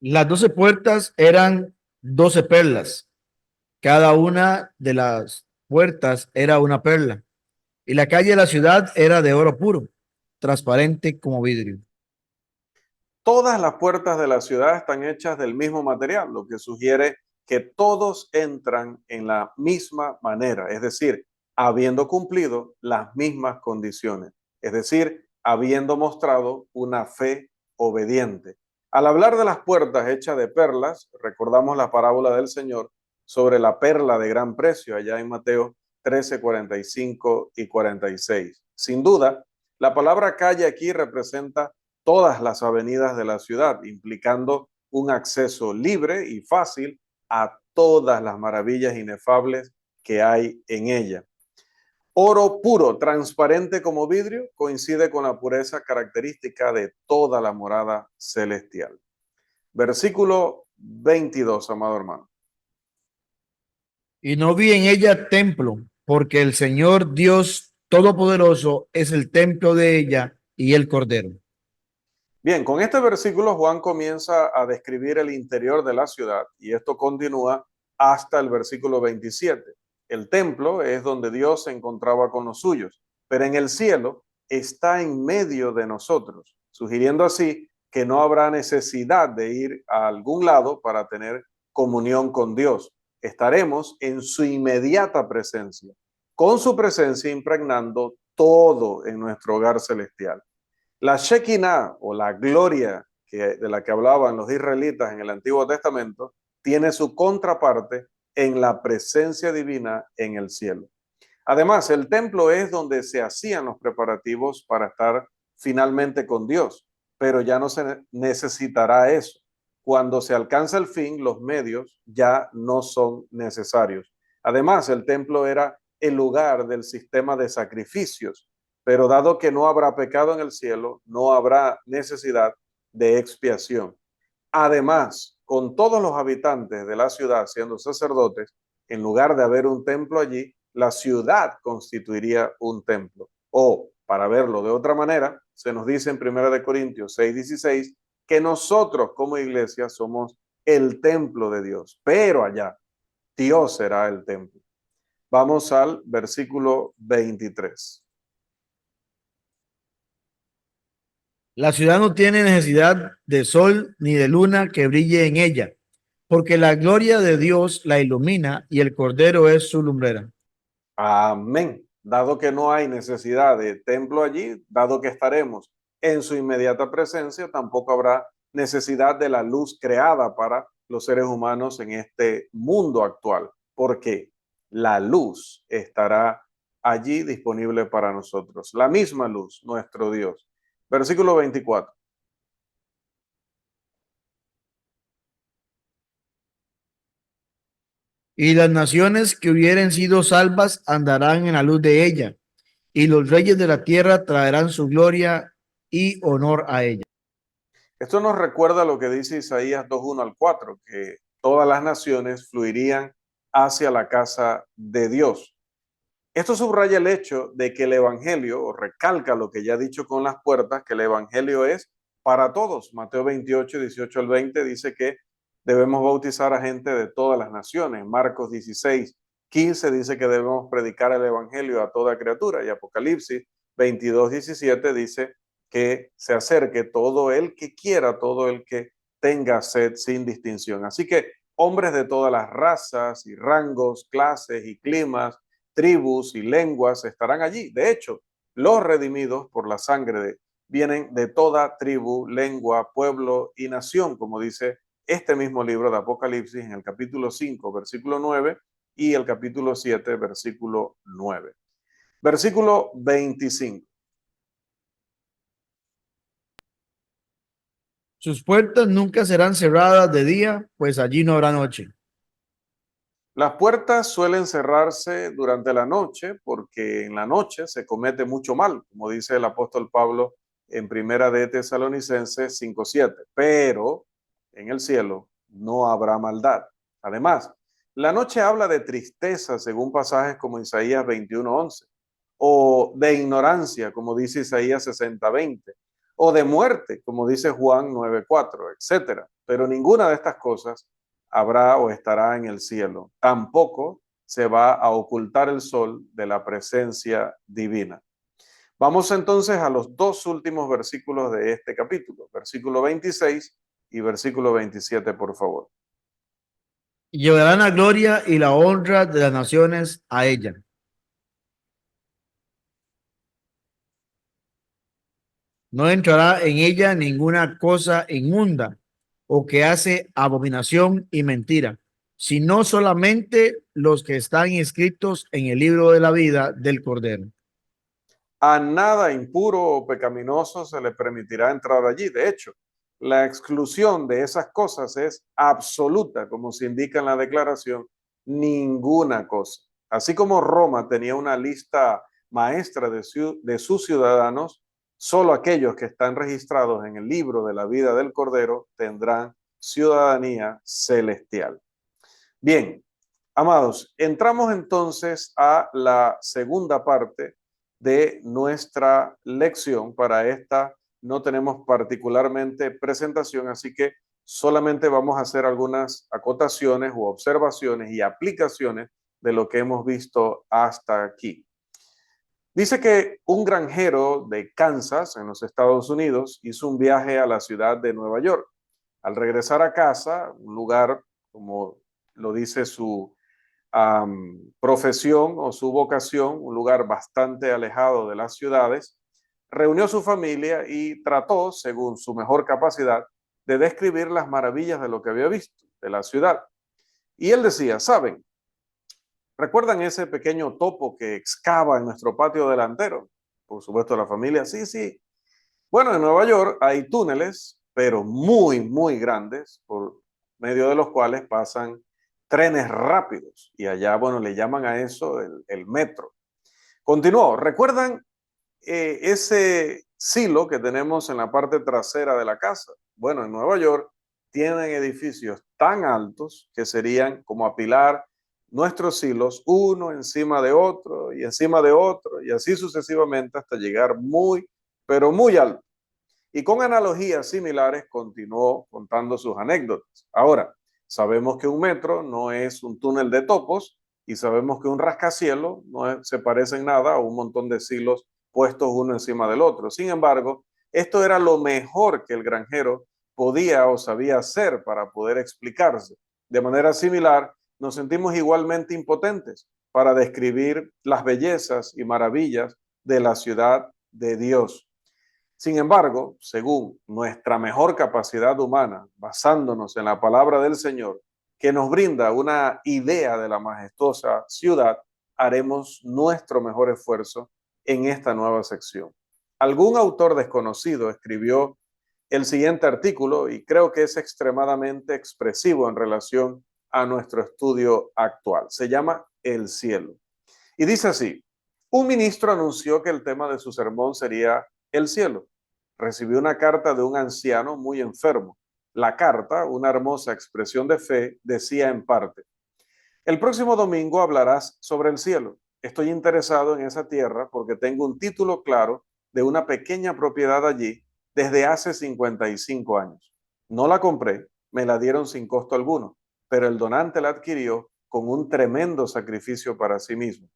Las 12 puertas eran 12 perlas. Cada una de las puertas era una perla. Y la calle de la ciudad era de oro puro, transparente como vidrio. Todas las puertas de la ciudad están hechas del mismo material, lo que sugiere que todos entran en la misma manera, es decir, habiendo cumplido las mismas condiciones, es decir, habiendo mostrado una fe obediente. Al hablar de las puertas hechas de perlas, recordamos la parábola del Señor sobre la perla de gran precio allá en Mateo 13, 45 y 46. Sin duda, la palabra calle aquí representa todas las avenidas de la ciudad, implicando un acceso libre y fácil a todas las maravillas inefables que hay en ella. Oro puro, transparente como vidrio, coincide con la pureza característica de toda la morada celestial. Versículo 22, amado hermano. Y no vi en ella templo, porque el Señor Dios Todopoderoso es el templo de ella y el Cordero. Bien, con este versículo Juan comienza a describir el interior de la ciudad y esto continúa hasta el versículo 27. El templo es donde Dios se encontraba con los suyos, pero en el cielo está en medio de nosotros, sugiriendo así que no habrá necesidad de ir a algún lado para tener comunión con Dios. Estaremos en su inmediata presencia, con su presencia impregnando todo en nuestro hogar celestial. La Shekinah o la gloria de la que hablaban los israelitas en el Antiguo Testamento tiene su contraparte en la presencia divina en el cielo. Además, el templo es donde se hacían los preparativos para estar finalmente con Dios, pero ya no se necesitará eso. Cuando se alcanza el fin, los medios ya no son necesarios. Además, el templo era el lugar del sistema de sacrificios, pero dado que no habrá pecado en el cielo, no habrá necesidad de expiación. Además, con todos los habitantes de la ciudad siendo sacerdotes, en lugar de haber un templo allí, la ciudad constituiría un templo. O, para verlo de otra manera, se nos dice en 1 Corintios 6:16 que nosotros como iglesia somos el templo de Dios, pero allá Dios será el templo. Vamos al versículo 23. La ciudad no tiene necesidad de sol ni de luna que brille en ella, porque la gloria de Dios la ilumina y el Cordero es su lumbrera. Amén. Dado que no hay necesidad de templo allí, dado que estaremos en su inmediata presencia, tampoco habrá necesidad de la luz creada para los seres humanos en este mundo actual, porque la luz estará allí disponible para nosotros. La misma luz, nuestro Dios. Versículo 24. Y las naciones que hubieren sido salvas andarán en la luz de ella, y los reyes de la tierra traerán su gloria y honor a ella. Esto nos recuerda lo que dice Isaías 2:1 al 4, que todas las naciones fluirían hacia la casa de Dios. Esto subraya el hecho de que el Evangelio, o recalca lo que ya he dicho con las puertas, que el Evangelio es para todos. Mateo 28, 18 al 20 dice que debemos bautizar a gente de todas las naciones. Marcos 16, 15 dice que debemos predicar el Evangelio a toda criatura. Y Apocalipsis 22, 17 dice que se acerque todo el que quiera, todo el que tenga sed sin distinción. Así que hombres de todas las razas y rangos, clases y climas, tribus y lenguas estarán allí. De hecho, los redimidos por la sangre vienen de toda tribu, lengua, pueblo y nación, como dice este mismo libro de Apocalipsis en el capítulo 5, versículo 9 y el capítulo 7, versículo 9. Versículo 25. Sus puertas nunca serán cerradas de día, pues allí no habrá noche. Las puertas suelen cerrarse durante la noche porque en la noche se comete mucho mal, como dice el apóstol Pablo en Primera de Tesalonicenses 5:7. Pero en el cielo no habrá maldad. Además, la noche habla de tristeza según pasajes como Isaías 21:11, o de ignorancia como dice Isaías 60:20, o de muerte como dice Juan 9:4, etcétera. Pero ninguna de estas cosas habrá o estará en el cielo. Tampoco se va a ocultar el sol de la presencia divina. Vamos entonces a los dos últimos versículos de este capítulo, versículo 26 y versículo 27, por favor. Y llevarán la gloria y la honra de las naciones a ella. No entrará en ella ninguna cosa inmunda o que hace abominación y mentira, sino solamente los que están inscritos en el libro de la vida del Cordero. A nada impuro o pecaminoso se le permitirá entrar allí. De hecho, la exclusión de esas cosas es absoluta, como se indica en la declaración, ninguna cosa. Así como Roma tenía una lista maestra de sus ciudadanos, solo aquellos que están registrados en el libro de la vida del Cordero tendrán ciudadanía celestial. Bien, amados, entramos entonces a la segunda parte de nuestra lección. Para esta no tenemos particularmente presentación, así que solamente vamos a hacer algunas acotaciones u observaciones y aplicaciones de lo que hemos visto hasta aquí. Dice que un granjero de Kansas, en los Estados Unidos, hizo un viaje a la ciudad de Nueva York. Al regresar a casa, un lugar, como lo dice su profesión o su vocación, un lugar bastante alejado de las ciudades, reunió a su familia y trató, según su mejor capacidad, de describir las maravillas de lo que había visto, de la ciudad. Y él decía, ¿saben? ¿Recuerdan ese pequeño topo que excava en nuestro patio delantero? Por supuesto, la familia, sí, sí. Bueno, en Nueva York hay túneles, pero muy, muy grandes, por medio de los cuales pasan trenes rápidos. Y allá, bueno, le llaman a eso el metro. Continuó. ¿Recuerdan ese silo que tenemos en la parte trasera de la casa? Bueno, en Nueva York tienen edificios tan altos que serían como apilar nuestros silos uno encima de otro y encima de otro y así sucesivamente hasta llegar muy, pero muy alto. Y con analogías similares continuó contando sus anécdotas. Ahora, sabemos que un metro no es un túnel de topos y sabemos que un rascacielos no se parece en nada a un montón de silos puestos uno encima del otro. Sin embargo, esto era lo mejor que el granjero podía o sabía hacer para poder explicarse. De manera similar, nos sentimos igualmente impotentes para describir las bellezas y maravillas de la ciudad de Dios. Sin embargo, según nuestra mejor capacidad humana, basándonos en la palabra del Señor, que nos brinda una idea de la majestuosa ciudad, haremos nuestro mejor esfuerzo en esta nueva sección. Algún autor desconocido escribió el siguiente artículo y creo que es extremadamente expresivo en relación a nuestro estudio actual. Se llama El cielo. Y dice así, un ministro anunció que el tema de su sermón sería el cielo. Recibió una carta de un anciano muy enfermo. La carta, una hermosa expresión de fe, decía en parte, el próximo domingo hablarás sobre el cielo. Estoy interesado en esa tierra porque tengo un título claro de una pequeña propiedad allí desde hace 55 años. No la compré, me la dieron sin costo alguno, pero el donante la adquirió con un tremendo sacrificio para sí mismo.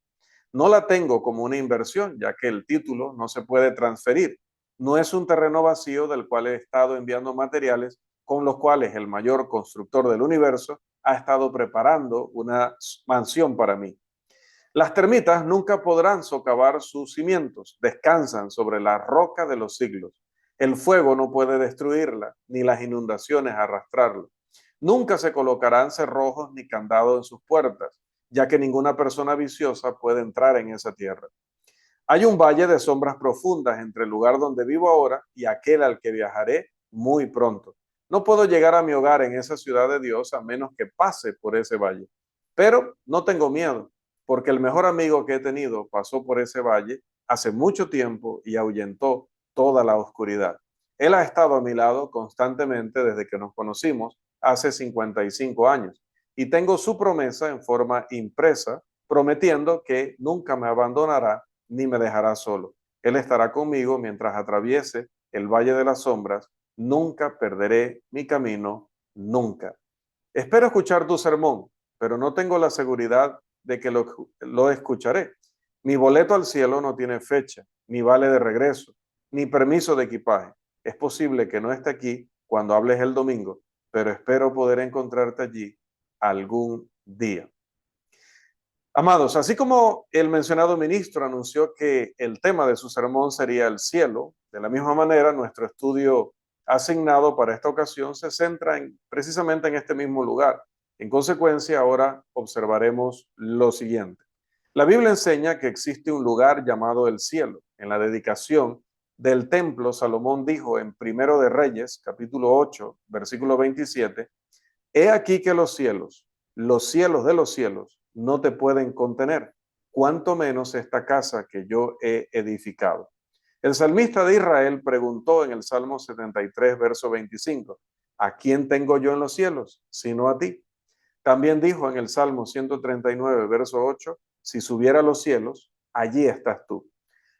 No la tengo como una inversión, ya que el título no se puede transferir. No es un terreno vacío del cual he estado enviando materiales con los cuales el mayor constructor del universo ha estado preparando una mansión para mí. Las termitas nunca podrán socavar sus cimientos, descansan sobre la roca de los siglos. El fuego no puede destruirla, ni las inundaciones arrastrarla. Nunca se colocarán cerrojos ni candados en sus puertas, ya que ninguna persona viciosa puede entrar en esa tierra. Hay un valle de sombras profundas entre el lugar donde vivo ahora y aquel al que viajaré, muy pronto. No puedo llegar a mi hogar en esa ciudad de Dios a menos que pase por ese valle. Pero no tengo miedo, porque el mejor amigo que he tenido pasó por ese valle hace mucho tiempo y ahuyentó toda la oscuridad. Él ha estado a mi lado constantemente desde que nos conocimos hace 55 años y tengo su promesa en forma impresa, prometiendo que nunca me abandonará ni me dejará solo. Él estará conmigo mientras atraviese el valle de las sombras. Nunca perderé mi camino, nunca. Espero escuchar tu sermón, pero no tengo la seguridad de que lo escucharé. Mi boleto al cielo no tiene fecha, ni vale de regreso, ni permiso de equipaje. Es posible que no esté aquí cuando hables el domingo, pero espero poder encontrarte allí algún día. Amados, así como el mencionado ministro anunció que el tema de su sermón sería el cielo, de la misma manera nuestro estudio asignado para esta ocasión se centra precisamente en este mismo lugar. En consecuencia, ahora observaremos lo siguiente. La Biblia enseña que existe un lugar llamado el cielo. En la dedicación del templo, Salomón dijo en Primero de Reyes, capítulo 8, versículo 27, he aquí que los cielos de los cielos, no te pueden contener, cuanto menos esta casa que yo he edificado. El salmista de Israel preguntó en el Salmo 73, verso 25, ¿a quién tengo yo en los cielos, sino a ti? También dijo en el Salmo 139, verso 8, si subiera a los cielos, allí estás tú.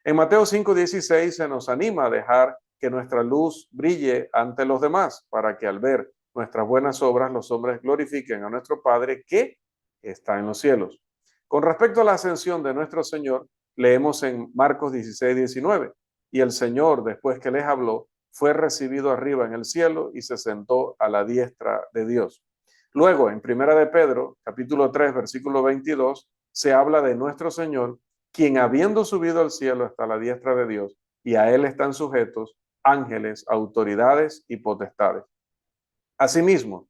En Mateo 5:16 se nos anima a dejar que nuestra luz brille ante los demás, para que al ver nuestras buenas obras los hombres glorifiquen a nuestro Padre que está en los cielos. Con respecto a la ascensión de nuestro Señor, leemos en Marcos 16:19, y el Señor, después que les habló, fue recibido arriba en el cielo y se sentó a la diestra de Dios. Luego, en Primera de Pedro, capítulo 3, versículo 22, se habla de nuestro Señor, quien habiendo subido al cielo hasta la diestra de Dios, y a él están sujetos ángeles, autoridades y potestades. Asimismo,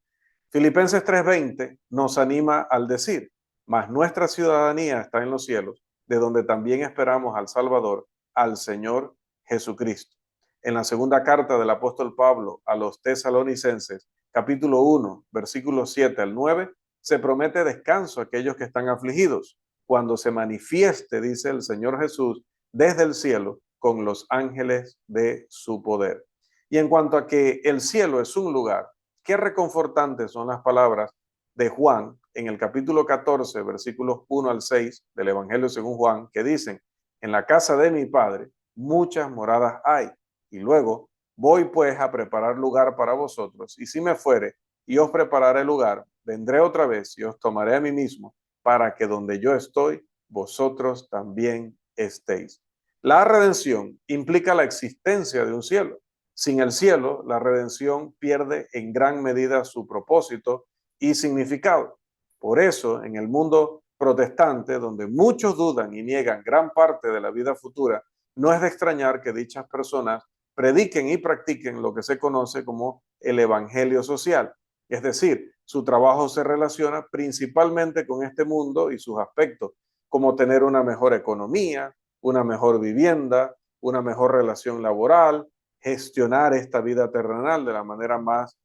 Filipenses 3:20 nos anima al decir, mas nuestra ciudadanía está en los cielos, de donde también esperamos al Salvador, al Señor Jesucristo. En la segunda carta del apóstol Pablo a los tesalonicenses, capítulo 1, versículos 7 al 9, se promete descanso a aquellos que están afligidos, cuando se manifieste, dice el Señor Jesús, desde el cielo con los ángeles de su poder. Y en cuanto a que el cielo es un lugar, qué reconfortantes son las palabras de Juan en el capítulo 14, versículos 1 al 6 del Evangelio según Juan, que dicen, en la casa de mi Padre muchas moradas hay, y luego voy pues a preparar lugar para vosotros, y si me fuere y os prepararé lugar, vendré otra vez y os tomaré a mí mismo, para que donde yo estoy, vosotros también estéis. La redención implica la existencia de un cielo. Sin el cielo, la redención pierde en gran medida su propósito y significado. Por eso, en el mundo protestante, donde muchos dudan y niegan gran parte de la vida futura, no es de extrañar que dichas personas prediquen y practiquen lo que se conoce como el evangelio social. Es decir, su trabajo se relaciona principalmente con este mundo y sus aspectos, como tener una mejor economía, una mejor vivienda, una mejor relación laboral, gestionar esta vida terrenal de la manera más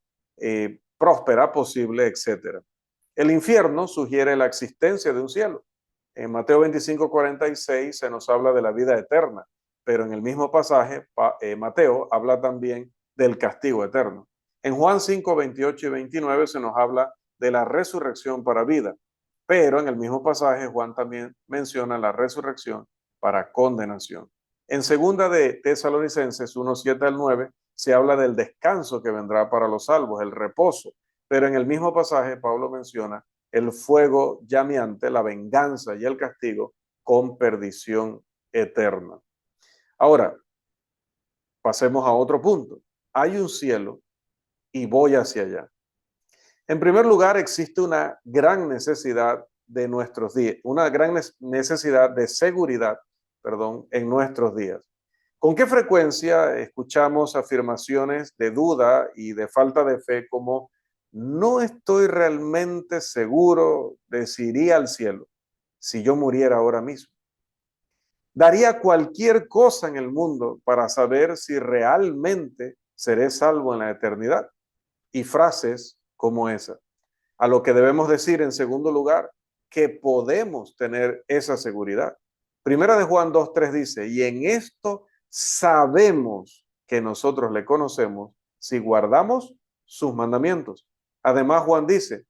próspera posible, etc. El infierno sugiere la existencia de un cielo. En Mateo 25:46 se nos habla de la vida eterna, pero en el mismo pasaje, Mateo habla también del castigo eterno. En Juan 5:28 y 29 se nos habla de la resurrección para vida, pero en el mismo pasaje Juan también menciona la resurrección para condenación. En segunda de Tesalonicenses 1:7 al 9 se habla del descanso que vendrá para los salvos, el reposo, pero en el mismo pasaje Pablo menciona el fuego llameante, la venganza y el castigo con perdición eterna. Ahora, pasemos a otro punto. Hay un cielo y voy hacia allá. En primer lugar, existe una gran necesidad de nuestros días, una gran necesidad de seguridad, en nuestros días. ¿Con qué frecuencia escuchamos afirmaciones de duda y de falta de fe como no estoy realmente seguro de si iría al cielo si yo muriera ahora mismo? Daría cualquier cosa en el mundo para saber si realmente seré salvo en la eternidad. Y frases como esa. A lo que debemos decir en segundo lugar, que podemos tener esa seguridad. Primera de Juan 2:3 dice, y en esto sabemos que nosotros le conocemos si guardamos sus mandamientos. Además, Juan dice,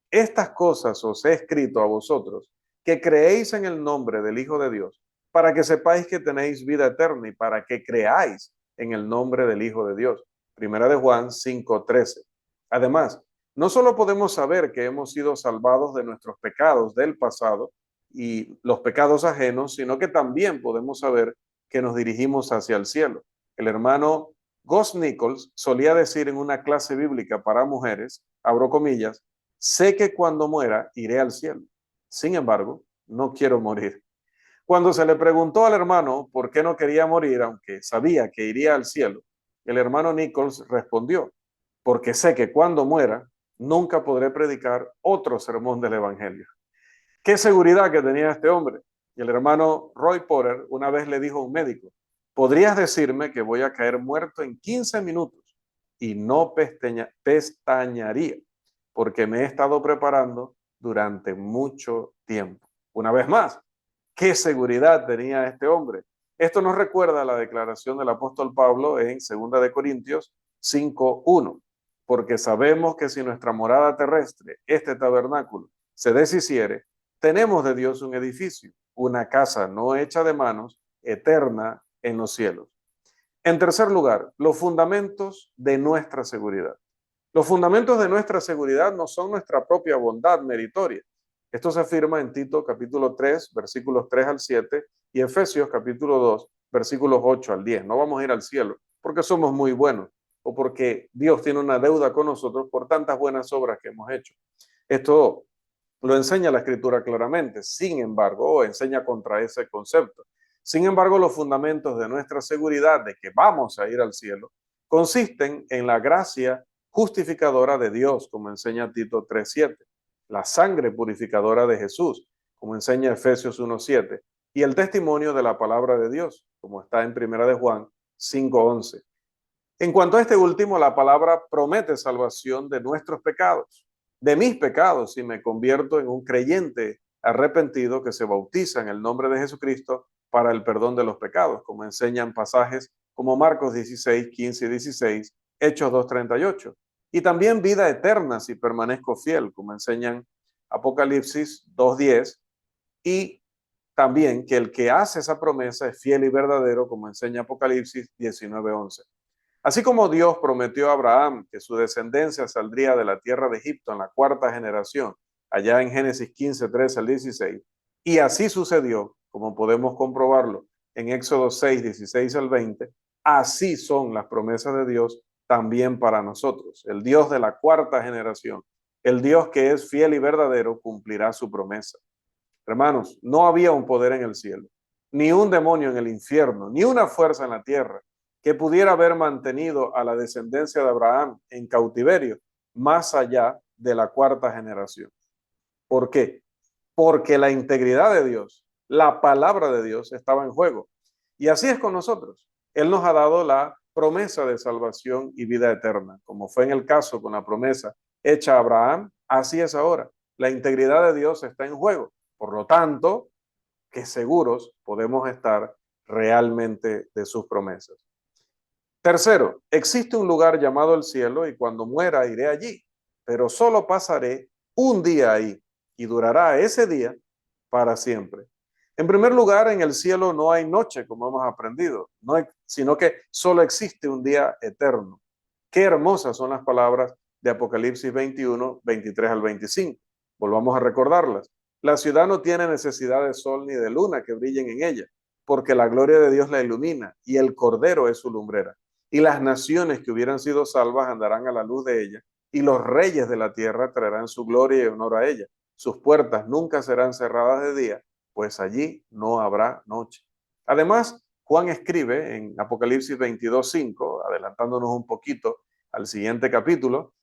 estas cosas os he escrito a vosotros, que creéis en el nombre del Hijo de Dios, para que sepáis que tenéis vida eterna y para que creáis en el nombre del Hijo de Dios. Primera de Juan 5:13. Además, no solo podemos saber que hemos sido salvados de nuestros pecados del pasado y los pecados ajenos, sino que también podemos saber que nos dirigimos hacia el cielo. El hermano Gus Nichols solía decir en una clase bíblica para mujeres, abro comillas, sé que cuando muera iré al cielo. Sin embargo, no quiero morir. Cuando se le preguntó al hermano por qué no quería morir, aunque sabía que iría al cielo, el hermano Nichols respondió, porque sé que cuando muera, nunca podré predicar otro sermón del Evangelio. Qué seguridad que tenía este hombre. Y el hermano Roy Porter una vez le dijo a un médico, podrías decirme que voy a caer muerto en 15 minutos y no pestañaría, porque me he estado preparando durante mucho tiempo. Una vez más, qué seguridad tenía este hombre. Esto nos recuerda la declaración del apóstol Pablo en 2 de Corintios 5:1, porque sabemos que si nuestra morada terrestre, este tabernáculo, se deshiciere, tenemos de Dios un edificio, una casa no hecha de manos, eterna en los cielos. En tercer lugar, los fundamentos de nuestra seguridad. Los fundamentos de nuestra seguridad no son nuestra propia bondad meritoria. Esto se afirma en Tito capítulo 3, versículos 3 al 7 y Efesios capítulo 2, versículos 8 al 10. No vamos a ir al cielo porque somos muy buenos o porque Dios tiene una deuda con nosotros por tantas buenas obras que hemos hecho. Esto lo enseña la Escritura claramente, sin embargo, o enseña contra ese concepto. Sin embargo, los fundamentos de nuestra seguridad de que vamos a ir al cielo consisten en la gracia justificadora de Dios, como enseña Tito 3:7, la sangre purificadora de Jesús, como enseña Efesios 1:7, y el testimonio de la palabra de Dios, como está en Primera de Juan 5:11. En cuanto a este último, la palabra promete salvación de nuestros pecados, de mis pecados, si me convierto en un creyente arrepentido que se bautiza en el nombre de Jesucristo para el perdón de los pecados, como enseñan pasajes como Marcos 16, 15 y 16, Hechos 2:38. Y también vida eterna si permanezco fiel, como enseñan Apocalipsis 2:10, y también que el que hace esa promesa es fiel y verdadero, como enseña Apocalipsis 19:11. Así como Dios prometió a Abraham que su descendencia saldría de la tierra de Egipto en la cuarta generación, allá en Génesis 15, 13 al 16, y así sucedió, como podemos comprobarlo en Éxodo 6, 16 al 20, así son las promesas de Dios también para nosotros. El Dios de la cuarta generación, el Dios que es fiel y verdadero, cumplirá su promesa. Hermanos, no había un poder en el cielo, ni un demonio en el infierno, ni una fuerza en la tierra que pudiera haber mantenido a la descendencia de Abraham en cautiverio más allá de la cuarta generación. ¿Por qué? Porque la integridad de Dios, la palabra de Dios estaba en juego. Y así es con nosotros. Él nos ha dado la promesa de salvación y vida eterna, como fue en el caso con la promesa hecha a Abraham, así es ahora. La integridad de Dios está en juego. Por lo tanto, que seguros podemos estar realmente de sus promesas. Tercero, existe un lugar llamado el cielo y cuando muera iré allí, pero solo pasaré un día ahí y durará ese día para siempre. En primer lugar, en el cielo no hay noche, como hemos aprendido, sino que solo existe un día eterno. Qué hermosas son las palabras de Apocalipsis 21, 23 al 25. Volvamos a recordarlas. La ciudad no tiene necesidad de sol ni de luna que brillen en ella, porque la gloria de Dios la ilumina y el Cordero es su lumbrera. Y las naciones que hubieran sido salvas andarán a la luz de ella, y los reyes de la tierra traerán su gloria y honor a ella. Sus puertas nunca serán cerradas de día, pues allí no habrá noche. Además, Juan escribe en Apocalipsis 22:5, adelantándonos un poquito al siguiente capítulo,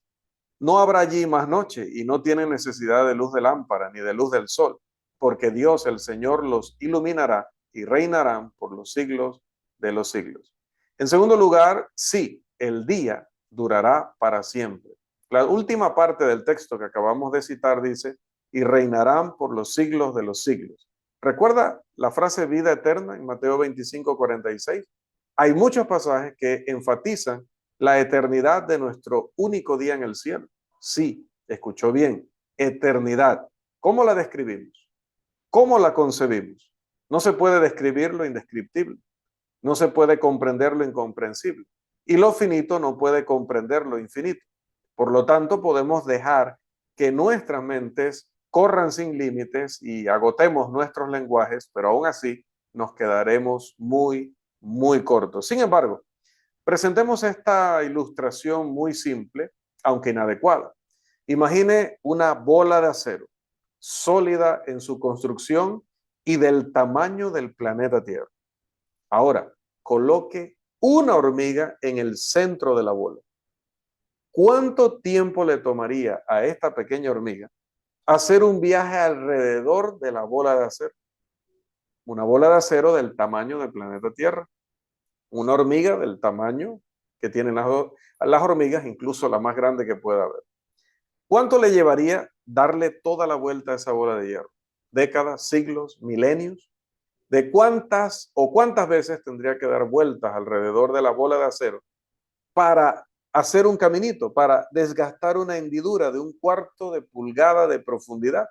no habrá allí más noche y no tienen necesidad de luz de lámpara ni de luz del sol, porque Dios el Señor los iluminará y reinarán por los siglos de los siglos. En segundo lugar, sí, el día durará para siempre. La última parte del texto que acabamos de citar dice, y reinarán por los siglos de los siglos. ¿Recuerda la frase vida eterna en Mateo 25:46? Hay muchos pasajes que enfatizan la eternidad de nuestro único día en el cielo. Sí, escuchó bien, eternidad. ¿Cómo la describimos? ¿Cómo la concebimos? No se puede describir lo indescriptible, no se puede comprender lo incomprensible y lo finito no puede comprender lo infinito. Por lo tanto, podemos dejar que nuestras mentes corran sin límites y agotemos nuestros lenguajes, pero aún así nos quedaremos muy cortos. Sin embargo, presentemos esta ilustración muy simple, aunque inadecuada. Imagine una bola de acero, sólida en su construcción y del tamaño del planeta Tierra. Ahora, coloque una hormiga en el centro de la bola. ¿Cuánto tiempo le tomaría a esta pequeña hormiga hacer un viaje alrededor de la bola de acero? Una bola de acero del tamaño del planeta Tierra. Una hormiga del tamaño que tienen las hormigas, incluso la más grande que pueda haber. ¿Cuánto le llevaría darle toda la vuelta a esa bola de hierro? ¿Décadas, siglos, milenios? ¿De cuántas veces tendría que dar vueltas alrededor de la bola de acero para hacer un caminito, para desgastar una hendidura de 1/4 de pulgada de profundidad?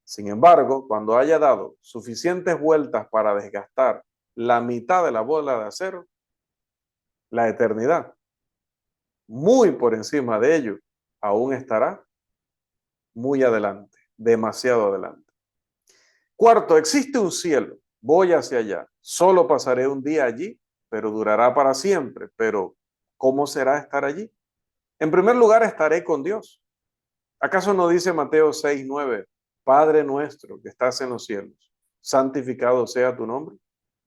Sin embargo, cuando haya dado suficientes vueltas para desgastar la mitad de la bola de acero, la eternidad, muy por encima de ello, aún estará muy adelante, demasiado adelante. Cuarto, existe un cielo, voy hacia allá, solo pasaré un día allí, pero durará para siempre. Pero, ¿cómo será estar allí? En primer lugar, estaré con Dios. ¿Acaso no dice Mateo 6:9, Padre nuestro que estás en los cielos, santificado sea tu nombre?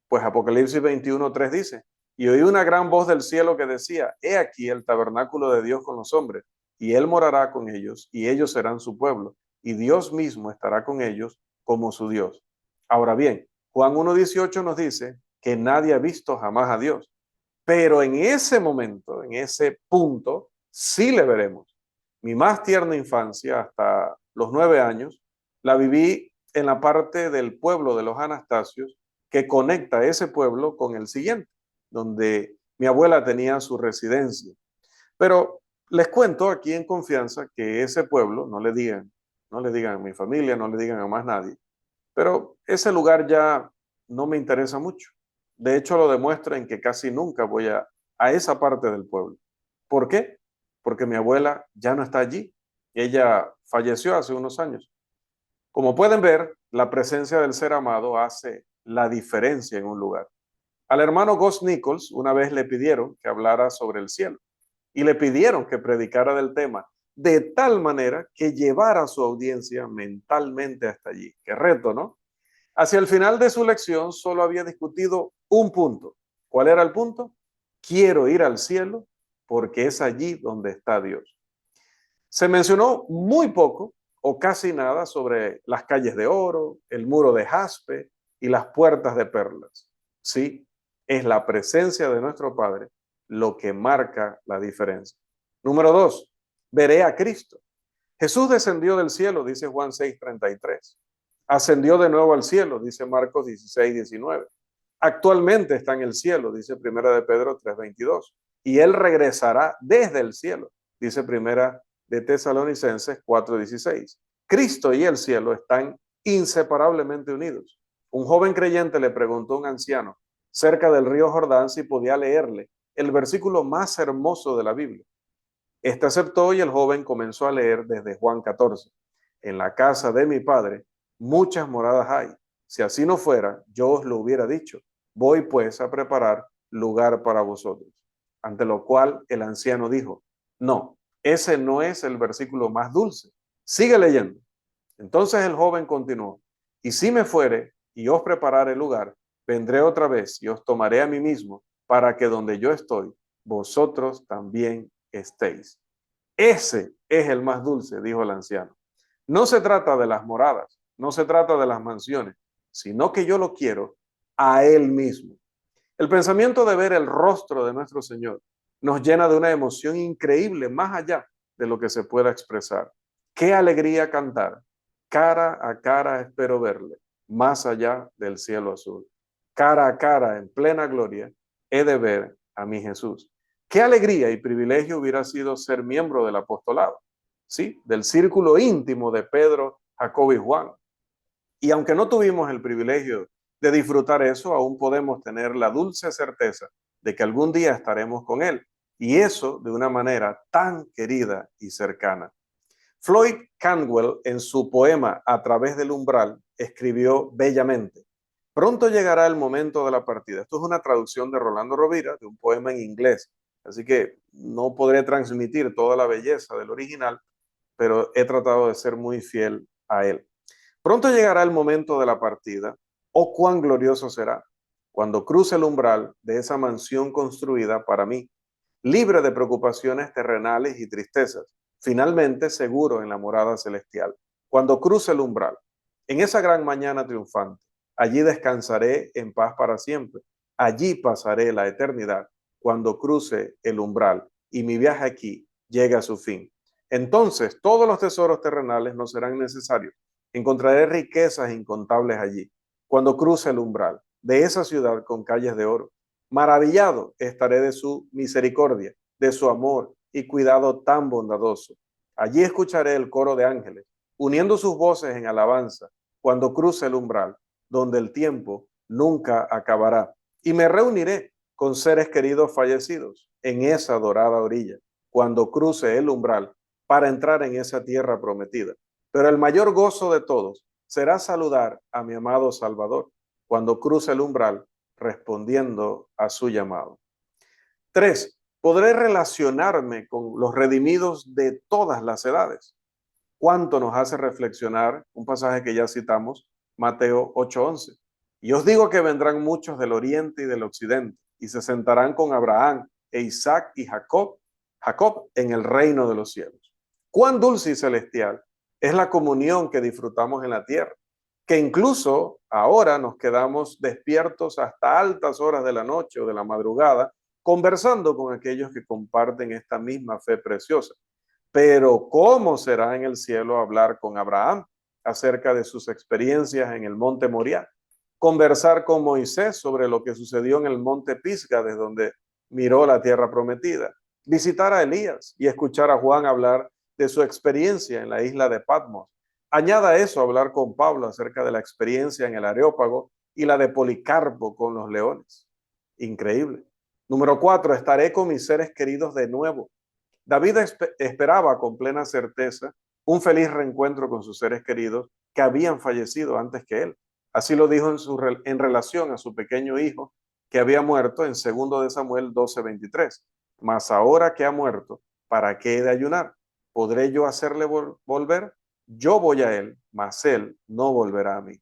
Pues Apocalipsis 21:3 dice, y oí una gran voz del cielo que decía, he aquí el tabernáculo de Dios con los hombres, y él morará con ellos, y ellos serán su pueblo, y Dios mismo estará con ellos como su Dios. Ahora bien, Juan 1:18 nos dice que nadie ha visto jamás a Dios, pero en ese momento, en ese punto, sí le veremos. Mi más tierna infancia, hasta los 9 años, la viví en la parte del pueblo de los Anastasios, que conecta ese pueblo con el siguiente, donde mi abuela tenía su residencia. Pero les cuento aquí en confianza que ese pueblo, no le digan a mi familia, no le digan a más nadie, pero ese lugar ya no me interesa mucho. De hecho, lo demuestro en que casi nunca voy a esa parte del pueblo. ¿Por qué? Porque mi abuela ya no está allí. Ella falleció hace unos años. Como pueden ver, la presencia del ser amado hace la diferencia en un lugar. Al hermano Gus Nichols una vez le pidieron que hablara sobre el cielo y le pidieron que predicara del tema de tal manera que llevara a su audiencia mentalmente hasta allí. Qué reto, ¿no? Hacia el final de su lección solo había discutido un punto. ¿Cuál era el punto? Quiero ir al cielo porque es allí donde está Dios. Se mencionó muy poco o casi nada sobre las calles de oro, el muro de jaspe y las puertas de perlas. Sí, es la presencia de nuestro Padre lo que marca la diferencia. Número 2, veré a Cristo. Jesús descendió del cielo, dice Juan 6:33. Ascendió de nuevo al cielo, dice Marcos 16:19. Actualmente está en el cielo, dice Primera de Pedro 3:22. Y él regresará desde el cielo, dice Primera de Tesalonicenses 4:16. Cristo y el cielo están inseparablemente unidos. Un joven creyente le preguntó a un anciano cerca del río Jordán si podía leerle el versículo más hermoso de la Biblia. Este aceptó y el joven comenzó a leer desde Juan 14. En la casa de mi padre muchas moradas hay. Si así no fuera, yo os lo hubiera dicho. Voy pues a preparar lugar para vosotros. Ante lo cual el anciano dijo, no, ese no es el versículo más dulce. Sigue leyendo. Entonces el joven continuó, y si me fuere y os preparare lugar, vendré otra vez y os tomaré a mí mismo, para que donde yo estoy, vosotros también estéis. Ese es el más dulce, dijo el anciano. No se trata de las moradas, no se trata de las mansiones, sino que yo lo quiero a él mismo. El pensamiento de ver el rostro de nuestro Señor nos llena de una emoción increíble, más allá de lo que se pueda expresar. Qué alegría cantar. Cara a cara espero verle, más allá del cielo azul. Cara a cara, en plena gloria, he de ver a mi Jesús. Qué alegría y privilegio hubiera sido ser miembro del apostolado, ¿sí? Del círculo íntimo de Pedro, Jacobo y Juan. Y aunque no tuvimos el privilegio de disfrutar eso, aún podemos tener la dulce certeza de que algún día estaremos con Él. Y eso de una manera tan querida y cercana. Floyd Cantwell, en su poema A través del umbral, escribió bellamente: pronto llegará el momento de la partida. Esto es una traducción de Rolando Rovira, de un poema en inglés. Así que no podré transmitir toda la belleza del original, pero he tratado de ser muy fiel a él. Pronto llegará el momento de la partida. Oh, cuán glorioso será cuando cruce el umbral de esa mansión construida para mí, libre de preocupaciones terrenales y tristezas, finalmente seguro en la morada celestial. Cuando cruce el umbral, en esa gran mañana triunfante, allí descansaré en paz para siempre. Allí pasaré la eternidad cuando cruce el umbral y mi viaje aquí llegue a su fin. Entonces todos los tesoros terrenales no serán necesarios. Encontraré riquezas incontables allí. Cuando cruce el umbral de esa ciudad con calles de oro, maravillado estaré de su misericordia, de su amor y cuidado tan bondadoso. Allí escucharé el coro de ángeles, uniendo sus voces en alabanza, cuando cruce el umbral, donde el tiempo nunca acabará. Y me reuniré con seres queridos fallecidos en esa dorada orilla, cuando cruce el umbral, para entrar en esa tierra prometida. Pero el mayor gozo de todos será saludar a mi amado Salvador, cuando cruce el umbral, respondiendo a su llamado. 3. Podré relacionarme con los redimidos de todas las edades. ¿Cuánto nos hace reflexionar un pasaje que ya citamos, Mateo 8:11? Y os digo que vendrán muchos del oriente y del occidente, y se sentarán con Abraham e Isaac y Jacob en el reino de los cielos. Cuán dulce y celestial es la comunión que disfrutamos en la tierra, que incluso ahora nos quedamos despiertos hasta altas horas de la noche o de la madrugada, conversando con aquellos que comparten esta misma fe preciosa. Pero ¿cómo será en el cielo hablar con Abraham acerca de sus experiencias en el monte Moriah? Conversar con Moisés sobre lo que sucedió en el monte Pisga, desde donde miró la tierra prometida. Visitar a Elías y escuchar a Juan hablar de su experiencia en la isla de Patmos. Añada eso, hablar con Pablo acerca de la experiencia en el Areópago y la de Policarpo con los leones. Increíble. Número 4, estaré con mis seres queridos de nuevo. David esperaba con plena certeza un feliz reencuentro con sus seres queridos que habían fallecido antes que él. Así lo dijo en relación a su pequeño hijo que había muerto en 2 de Samuel 12:23. Mas ahora que ha muerto, ¿para qué he de ayunar? ¿Podré yo hacerle volver? Yo voy a él, mas él no volverá a mí.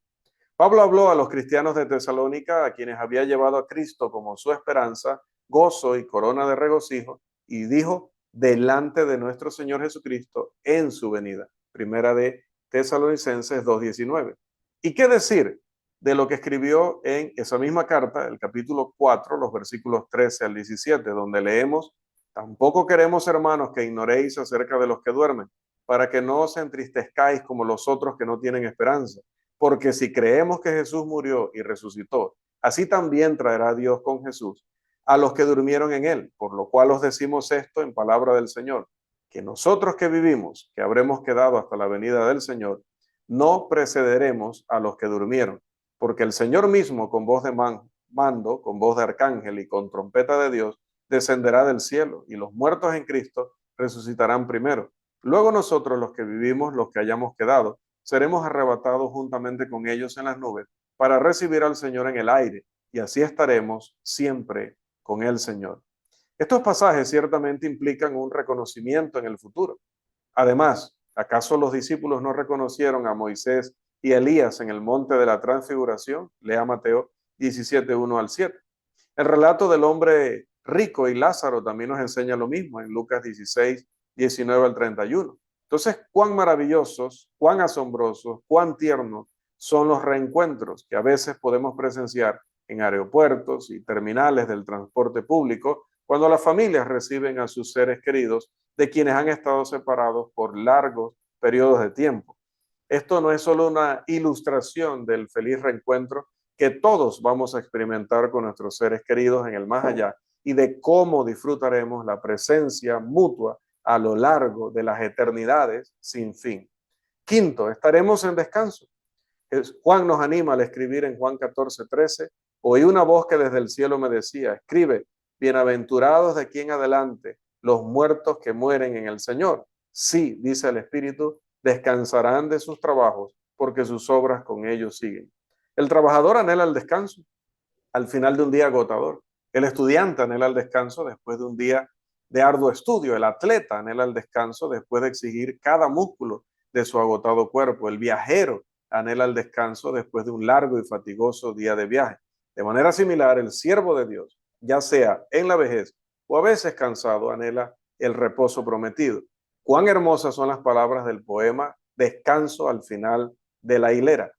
Pablo habló a los cristianos de Tesalónica, a quienes había llevado a Cristo como su esperanza, gozo y corona de regocijo, y dijo: delante de nuestro Señor Jesucristo en su venida. Primera de Tesalonicenses 2:19. ¿Y qué decir de lo que escribió en esa misma carta, el capítulo 4, los versículos 13 al 17, donde leemos: tampoco queremos, hermanos, que ignoréis acerca de los que duermen, para que no os entristezcáis como los otros que no tienen esperanza. Porque si creemos que Jesús murió y resucitó, así también traerá Dios con Jesús a los que durmieron en él. Por lo cual os decimos esto en palabra del Señor, que nosotros que vivimos, que habremos quedado hasta la venida del Señor, no precederemos a los que durmieron. Porque el Señor mismo, con voz de mando, con voz de arcángel y con trompeta de Dios, descenderá del cielo, y los muertos en Cristo resucitarán primero. Luego nosotros, los que vivimos, los que hayamos quedado, seremos arrebatados juntamente con ellos en las nubes para recibir al Señor en el aire, y así estaremos siempre con el Señor. Estos pasajes ciertamente implican un reconocimiento en el futuro. Además, ¿acaso los discípulos no reconocieron a Moisés y a Elías en el monte de la transfiguración? Lea Mateo 17:1 al 7. El relato del hombre rico y Lázaro también nos enseña lo mismo en Lucas 16:19 al 31. Entonces, cuán maravillosos, cuán asombrosos, cuán tiernos son los reencuentros que a veces podemos presenciar en aeropuertos y terminales del transporte público, cuando las familias reciben a sus seres queridos de quienes han estado separados por largos periodos de tiempo. Esto no es solo una ilustración del feliz reencuentro que todos vamos a experimentar con nuestros seres queridos en el más allá y de cómo disfrutaremos la presencia mutua a lo largo de las eternidades sin fin. Quinto, estaremos en descanso. Juan nos anima al escribir en Juan 14:13, oí una voz que desde el cielo me decía, escribe, bienaventurados de aquí en adelante los muertos que mueren en el Señor. Sí, dice el Espíritu, descansarán de sus trabajos porque sus obras con ellos siguen. El trabajador anhela el descanso al final de un día agotador. El estudiante anhela el descanso después de un día de arduo estudio. El atleta anhela el descanso después de exigir cada músculo de su agotado cuerpo. El viajero anhela el descanso después de un largo y fatigoso día de viaje. De manera similar, el siervo de Dios, ya sea en la vejez o a veces cansado, anhela el reposo prometido. Cuán hermosas son las palabras del poema Descanso al final de la hilera.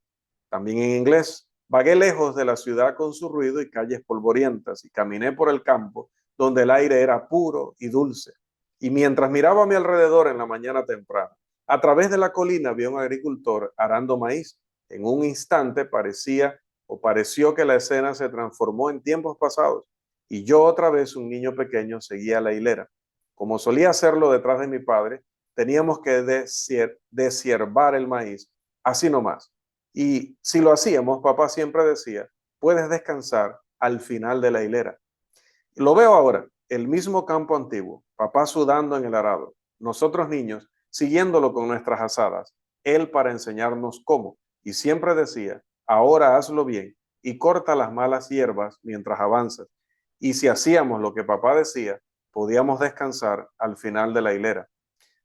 También en inglés, vagué lejos de la ciudad con su ruido y calles polvorientas y caminé por el campo donde el aire era puro y dulce. Y mientras miraba a mi alrededor en la mañana temprana, a través de la colina vi a un agricultor arando maíz. En un instante pareció que la escena se transformó en tiempos pasados y yo otra vez, un niño pequeño, seguía la hilera. Como solía hacerlo detrás de mi padre, teníamos que deshiervar el maíz, así nomás. Y si lo hacíamos, papá siempre decía, puedes descansar al final de la hilera. Lo veo ahora, el mismo campo antiguo, papá sudando en el arado, nosotros niños siguiéndolo con nuestras azadas, él para enseñarnos cómo, y siempre decía, ahora hazlo bien y corta las malas hierbas mientras avanzas. Y si hacíamos lo que papá decía, podíamos descansar al final de la hilera.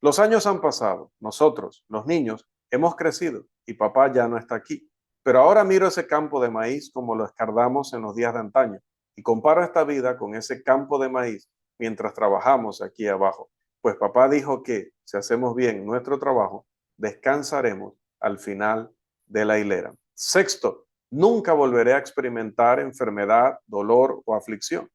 Los años han pasado, nosotros, los niños, hemos crecido y papá ya no está aquí. Pero ahora miro ese campo de maíz como lo escardamos en los días de antaño y comparo esta vida con ese campo de maíz mientras trabajamos aquí abajo. Pues papá dijo que si hacemos bien nuestro trabajo, descansaremos al final de la hilera. Sexto, nunca volveré a experimentar enfermedad, dolor o aflicción.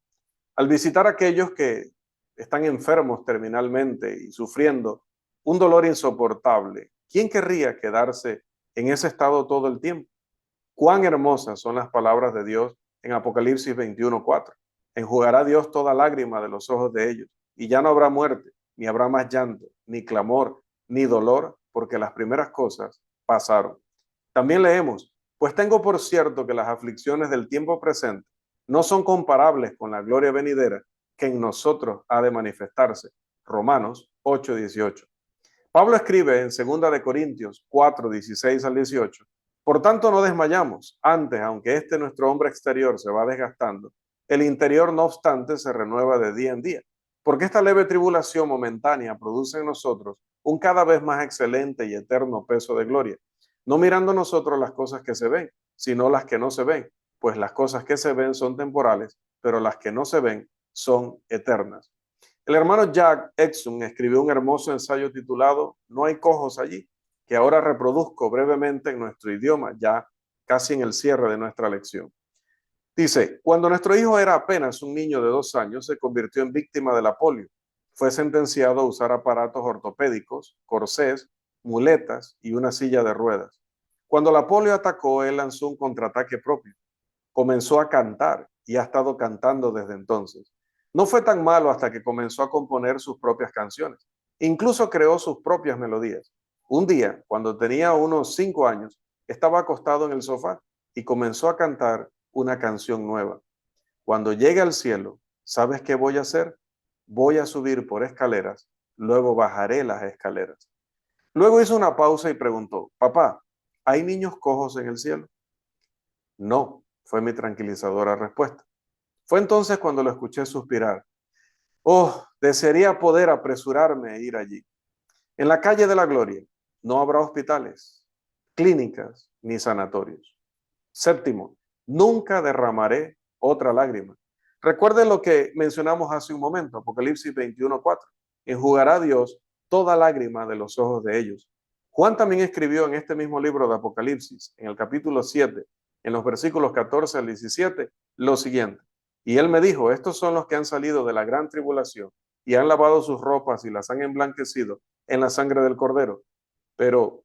Al visitar a aquellos que están enfermos terminalmente y sufriendo un dolor insoportable, ¿quién querría quedarse en ese estado todo el tiempo? Cuán hermosas son las palabras de Dios en Apocalipsis 21:4. Enjugará Dios toda lágrima de los ojos de ellos, y ya no habrá muerte, ni habrá más llanto, ni clamor, ni dolor, porque las primeras cosas pasaron. También leemos, pues tengo por cierto que las aflicciones del tiempo presente no son comparables con la gloria venidera que en nosotros ha de manifestarse. Romanos 8:18. Pablo escribe en 2 de Corintios 4:16 al 18. Por tanto, no desmayamos. Antes, aunque nuestro hombre exterior se va desgastando, el interior, no obstante, se renueva de día en día. Porque esta leve tribulación momentánea produce en nosotros un cada vez más excelente y eterno peso de gloria. No mirando nosotros las cosas que se ven, sino las que no se ven. Pues las cosas que se ven son temporales, pero las que no se ven son eternas. El hermano Jack Exum escribió un hermoso ensayo titulado No hay cojos allí, que ahora reproduzco brevemente en nuestro idioma, ya casi en el cierre de nuestra lección. Dice, cuando nuestro hijo era apenas un niño de 2 años, se convirtió en víctima de la polio. Fue sentenciado a usar aparatos ortopédicos, corsés, muletas y una silla de ruedas. Cuando la polio atacó, él lanzó un contraataque propio. Comenzó a cantar y ha estado cantando desde entonces. No fue tan malo hasta que comenzó a componer sus propias canciones. Incluso creó sus propias melodías. Un día, cuando tenía unos 5 años, estaba acostado en el sofá y comenzó a cantar una canción nueva. Cuando llegue al cielo, ¿sabes qué voy a hacer? Voy a subir por escaleras, luego bajaré las escaleras. Luego hizo una pausa y preguntó, papá, ¿hay niños cojos en el cielo? No, fue mi tranquilizadora respuesta. Fue entonces cuando lo escuché suspirar. Oh, desearía poder apresurarme a ir allí. En la calle de la Gloria no habrá hospitales, clínicas ni sanatorios. Séptimo, nunca derramaré otra lágrima. Recuerden lo que mencionamos hace un momento, Apocalipsis 21:4. Enjugará Dios toda lágrima de los ojos de ellos. Juan también escribió en este mismo libro de Apocalipsis, en el capítulo 7, en los versículos 14 al 17, lo siguiente. Y él me dijo, estos son los que han salido de la gran tribulación y han lavado sus ropas y las han emblanquecido en la sangre del Cordero. Pero,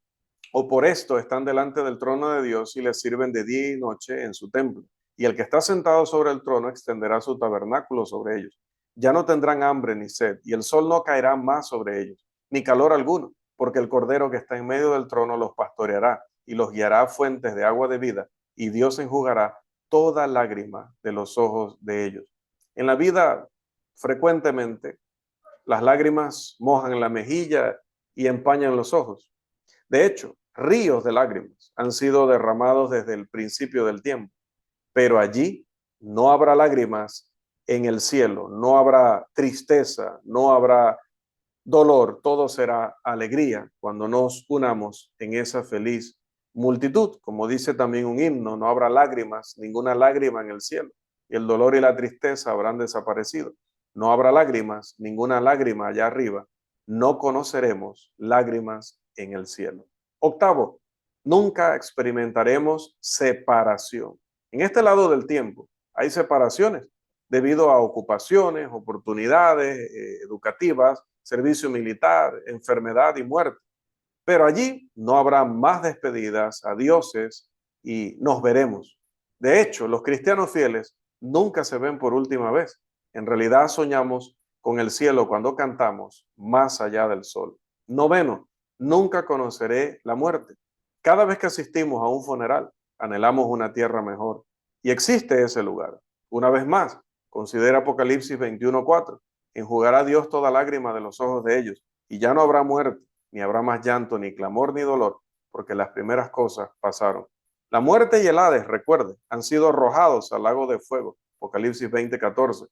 o por esto están delante del trono de Dios y les sirven de día y noche en su templo. Y el que está sentado sobre el trono extenderá su tabernáculo sobre ellos. Ya no tendrán hambre ni sed, y el sol no caerá más sobre ellos, ni calor alguno, porque el Cordero que está en medio del trono los pastoreará y los guiará a fuentes de agua de vida, y Dios enjugará toda lágrima de los ojos de ellos. En la vida, frecuentemente, las lágrimas mojan la mejilla y empañan los ojos. De hecho, ríos de lágrimas han sido derramados desde el principio del tiempo, pero allí no habrá lágrimas en el cielo, no habrá tristeza, no habrá dolor, todo será alegría cuando nos unamos en esa feliz multitud. Como dice también un himno, no habrá lágrimas, ninguna lágrima en el cielo, y el dolor y la tristeza habrán desaparecido. No habrá lágrimas, ninguna lágrima allá arriba. No conoceremos lágrimas en el cielo. Octavo, nunca experimentaremos separación. En este lado del tiempo hay separaciones debido a ocupaciones, oportunidades educativas, servicio militar, enfermedad y muerte. Pero allí no habrá más despedidas, adioses y nos veremos. De hecho, los cristianos fieles nunca se ven por última vez. En realidad soñamos con el cielo cuando cantamos más allá del sol. Noveno, nunca conoceré la muerte. Cada vez que asistimos a un funeral, anhelamos una tierra mejor. Y existe ese lugar. Una vez más, considera Apocalipsis 21:4. Enjugará Dios toda lágrima de los ojos de ellos, y ya no habrá muerte, ni habrá más llanto, ni clamor, ni dolor, porque las primeras cosas pasaron. La muerte y el Hades, recuerde, han sido arrojados al lago de fuego. Apocalipsis 20:14.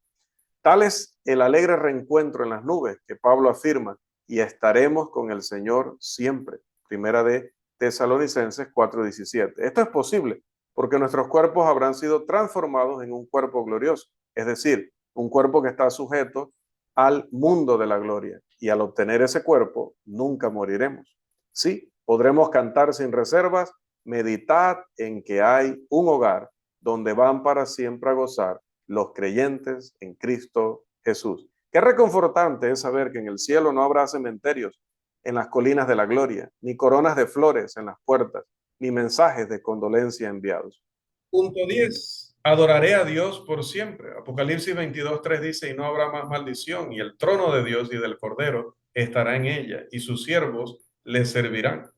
Tal es el alegre reencuentro en las nubes que Pablo afirma, y estaremos con el Señor siempre. Primera de Tesalonicenses 4:17. Esto es posible porque nuestros cuerpos habrán sido transformados en un cuerpo glorioso, es decir, un cuerpo que está sujeto al mundo de la gloria. Y al obtener ese cuerpo, nunca moriremos. Sí, podremos cantar sin reservas, meditad en que hay un hogar donde van para siempre a gozar los creyentes en Cristo Jesús. Qué reconfortante es saber que en el cielo no habrá cementerios en las colinas de la gloria, ni coronas de flores en las puertas, ni mensajes de condolencia enviados. Punto 10. Adoraré a Dios por siempre. Apocalipsis 22:3 dice, y no habrá más maldición, y el trono de Dios y del Cordero estará en ella, y sus siervos le servirán.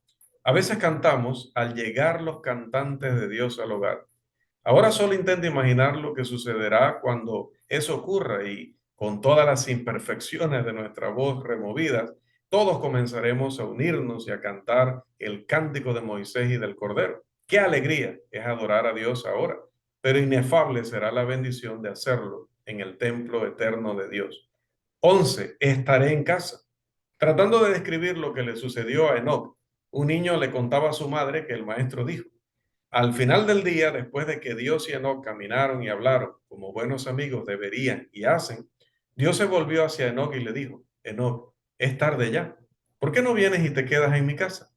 A veces cantamos, al llegar los cantantes de Dios al hogar. Ahora solo intenta imaginar lo que sucederá cuando eso ocurra y con todas las imperfecciones de nuestra voz removidas, todos comenzaremos a unirnos y a cantar el cántico de Moisés y del Cordero. Qué alegría es adorar a Dios ahora, pero inefable será la bendición de hacerlo en el templo eterno de Dios. 11. Estaré en casa. Tratando de describir lo que le sucedió a Enoc, un niño le contaba a su madre que el maestro dijo, al final del día, después de que Dios y Enoc caminaron y hablaron como buenos amigos deberían y hacen, Dios se volvió hacia Enoc y le dijo, Enoc, es tarde ya, ¿por qué no vienes y te quedas en mi casa?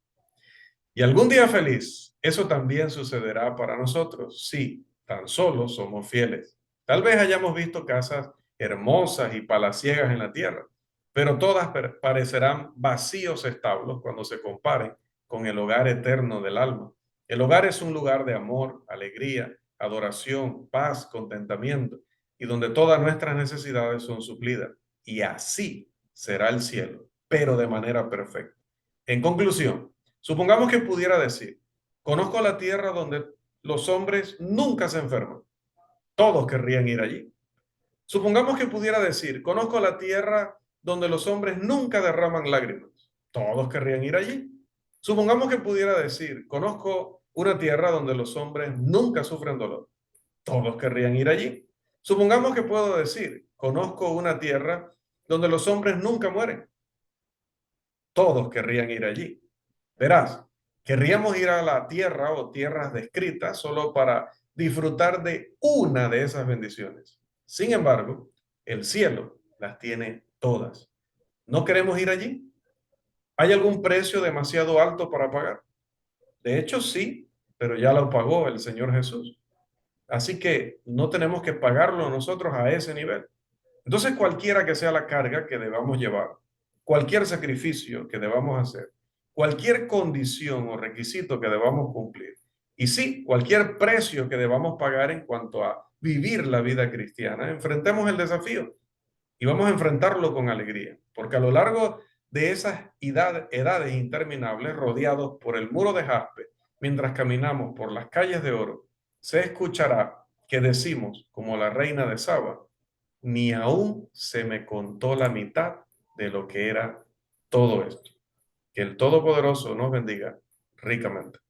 Y algún día feliz, eso también sucederá para nosotros, si tan solo somos fieles. Tal vez hayamos visto casas hermosas y palaciegas en la tierra, pero todas parecerán vacíos establos cuando se comparen con el hogar eterno del alma. El hogar es un lugar de amor, alegría, adoración, paz, contentamiento, y donde todas nuestras necesidades son suplidas. Y así será el cielo, pero de manera perfecta. En conclusión, supongamos que pudiera decir, conozco la tierra donde los hombres nunca se enferman. Todos querrían ir allí. Supongamos que pudiera decir, conozco la tierra donde los hombres nunca derraman lágrimas. Todos querrían ir allí. Supongamos que pudiera decir, conozco una tierra donde los hombres nunca sufren dolor. Todos querrían ir allí. Supongamos que puedo decir, conozco una tierra donde los hombres nunca mueren. Todos querrían ir allí. Verás, querríamos ir a la tierra o tierras descritas solo para disfrutar de una de esas bendiciones. Sin embargo, el cielo las tiene todas. ¿No queremos ir allí? ¿Hay algún precio demasiado alto para pagar? De hecho, sí, pero ya lo pagó el Señor Jesús. Así que no tenemos que pagarlo nosotros a ese nivel. Entonces, cualquiera que sea la carga que debamos llevar, cualquier sacrificio que debamos hacer, cualquier condición o requisito que debamos cumplir, y sí, cualquier precio que debamos pagar en cuanto a vivir la vida cristiana, enfrentemos el desafío y vamos a enfrentarlo con alegría, porque a lo largo de esas edades interminables, rodeados por el muro de jaspe, mientras caminamos por las calles de oro, se escuchará que decimos, como la reina de Saba, ni aún se me contó la mitad de lo que era todo esto. Que el Todopoderoso nos bendiga ricamente.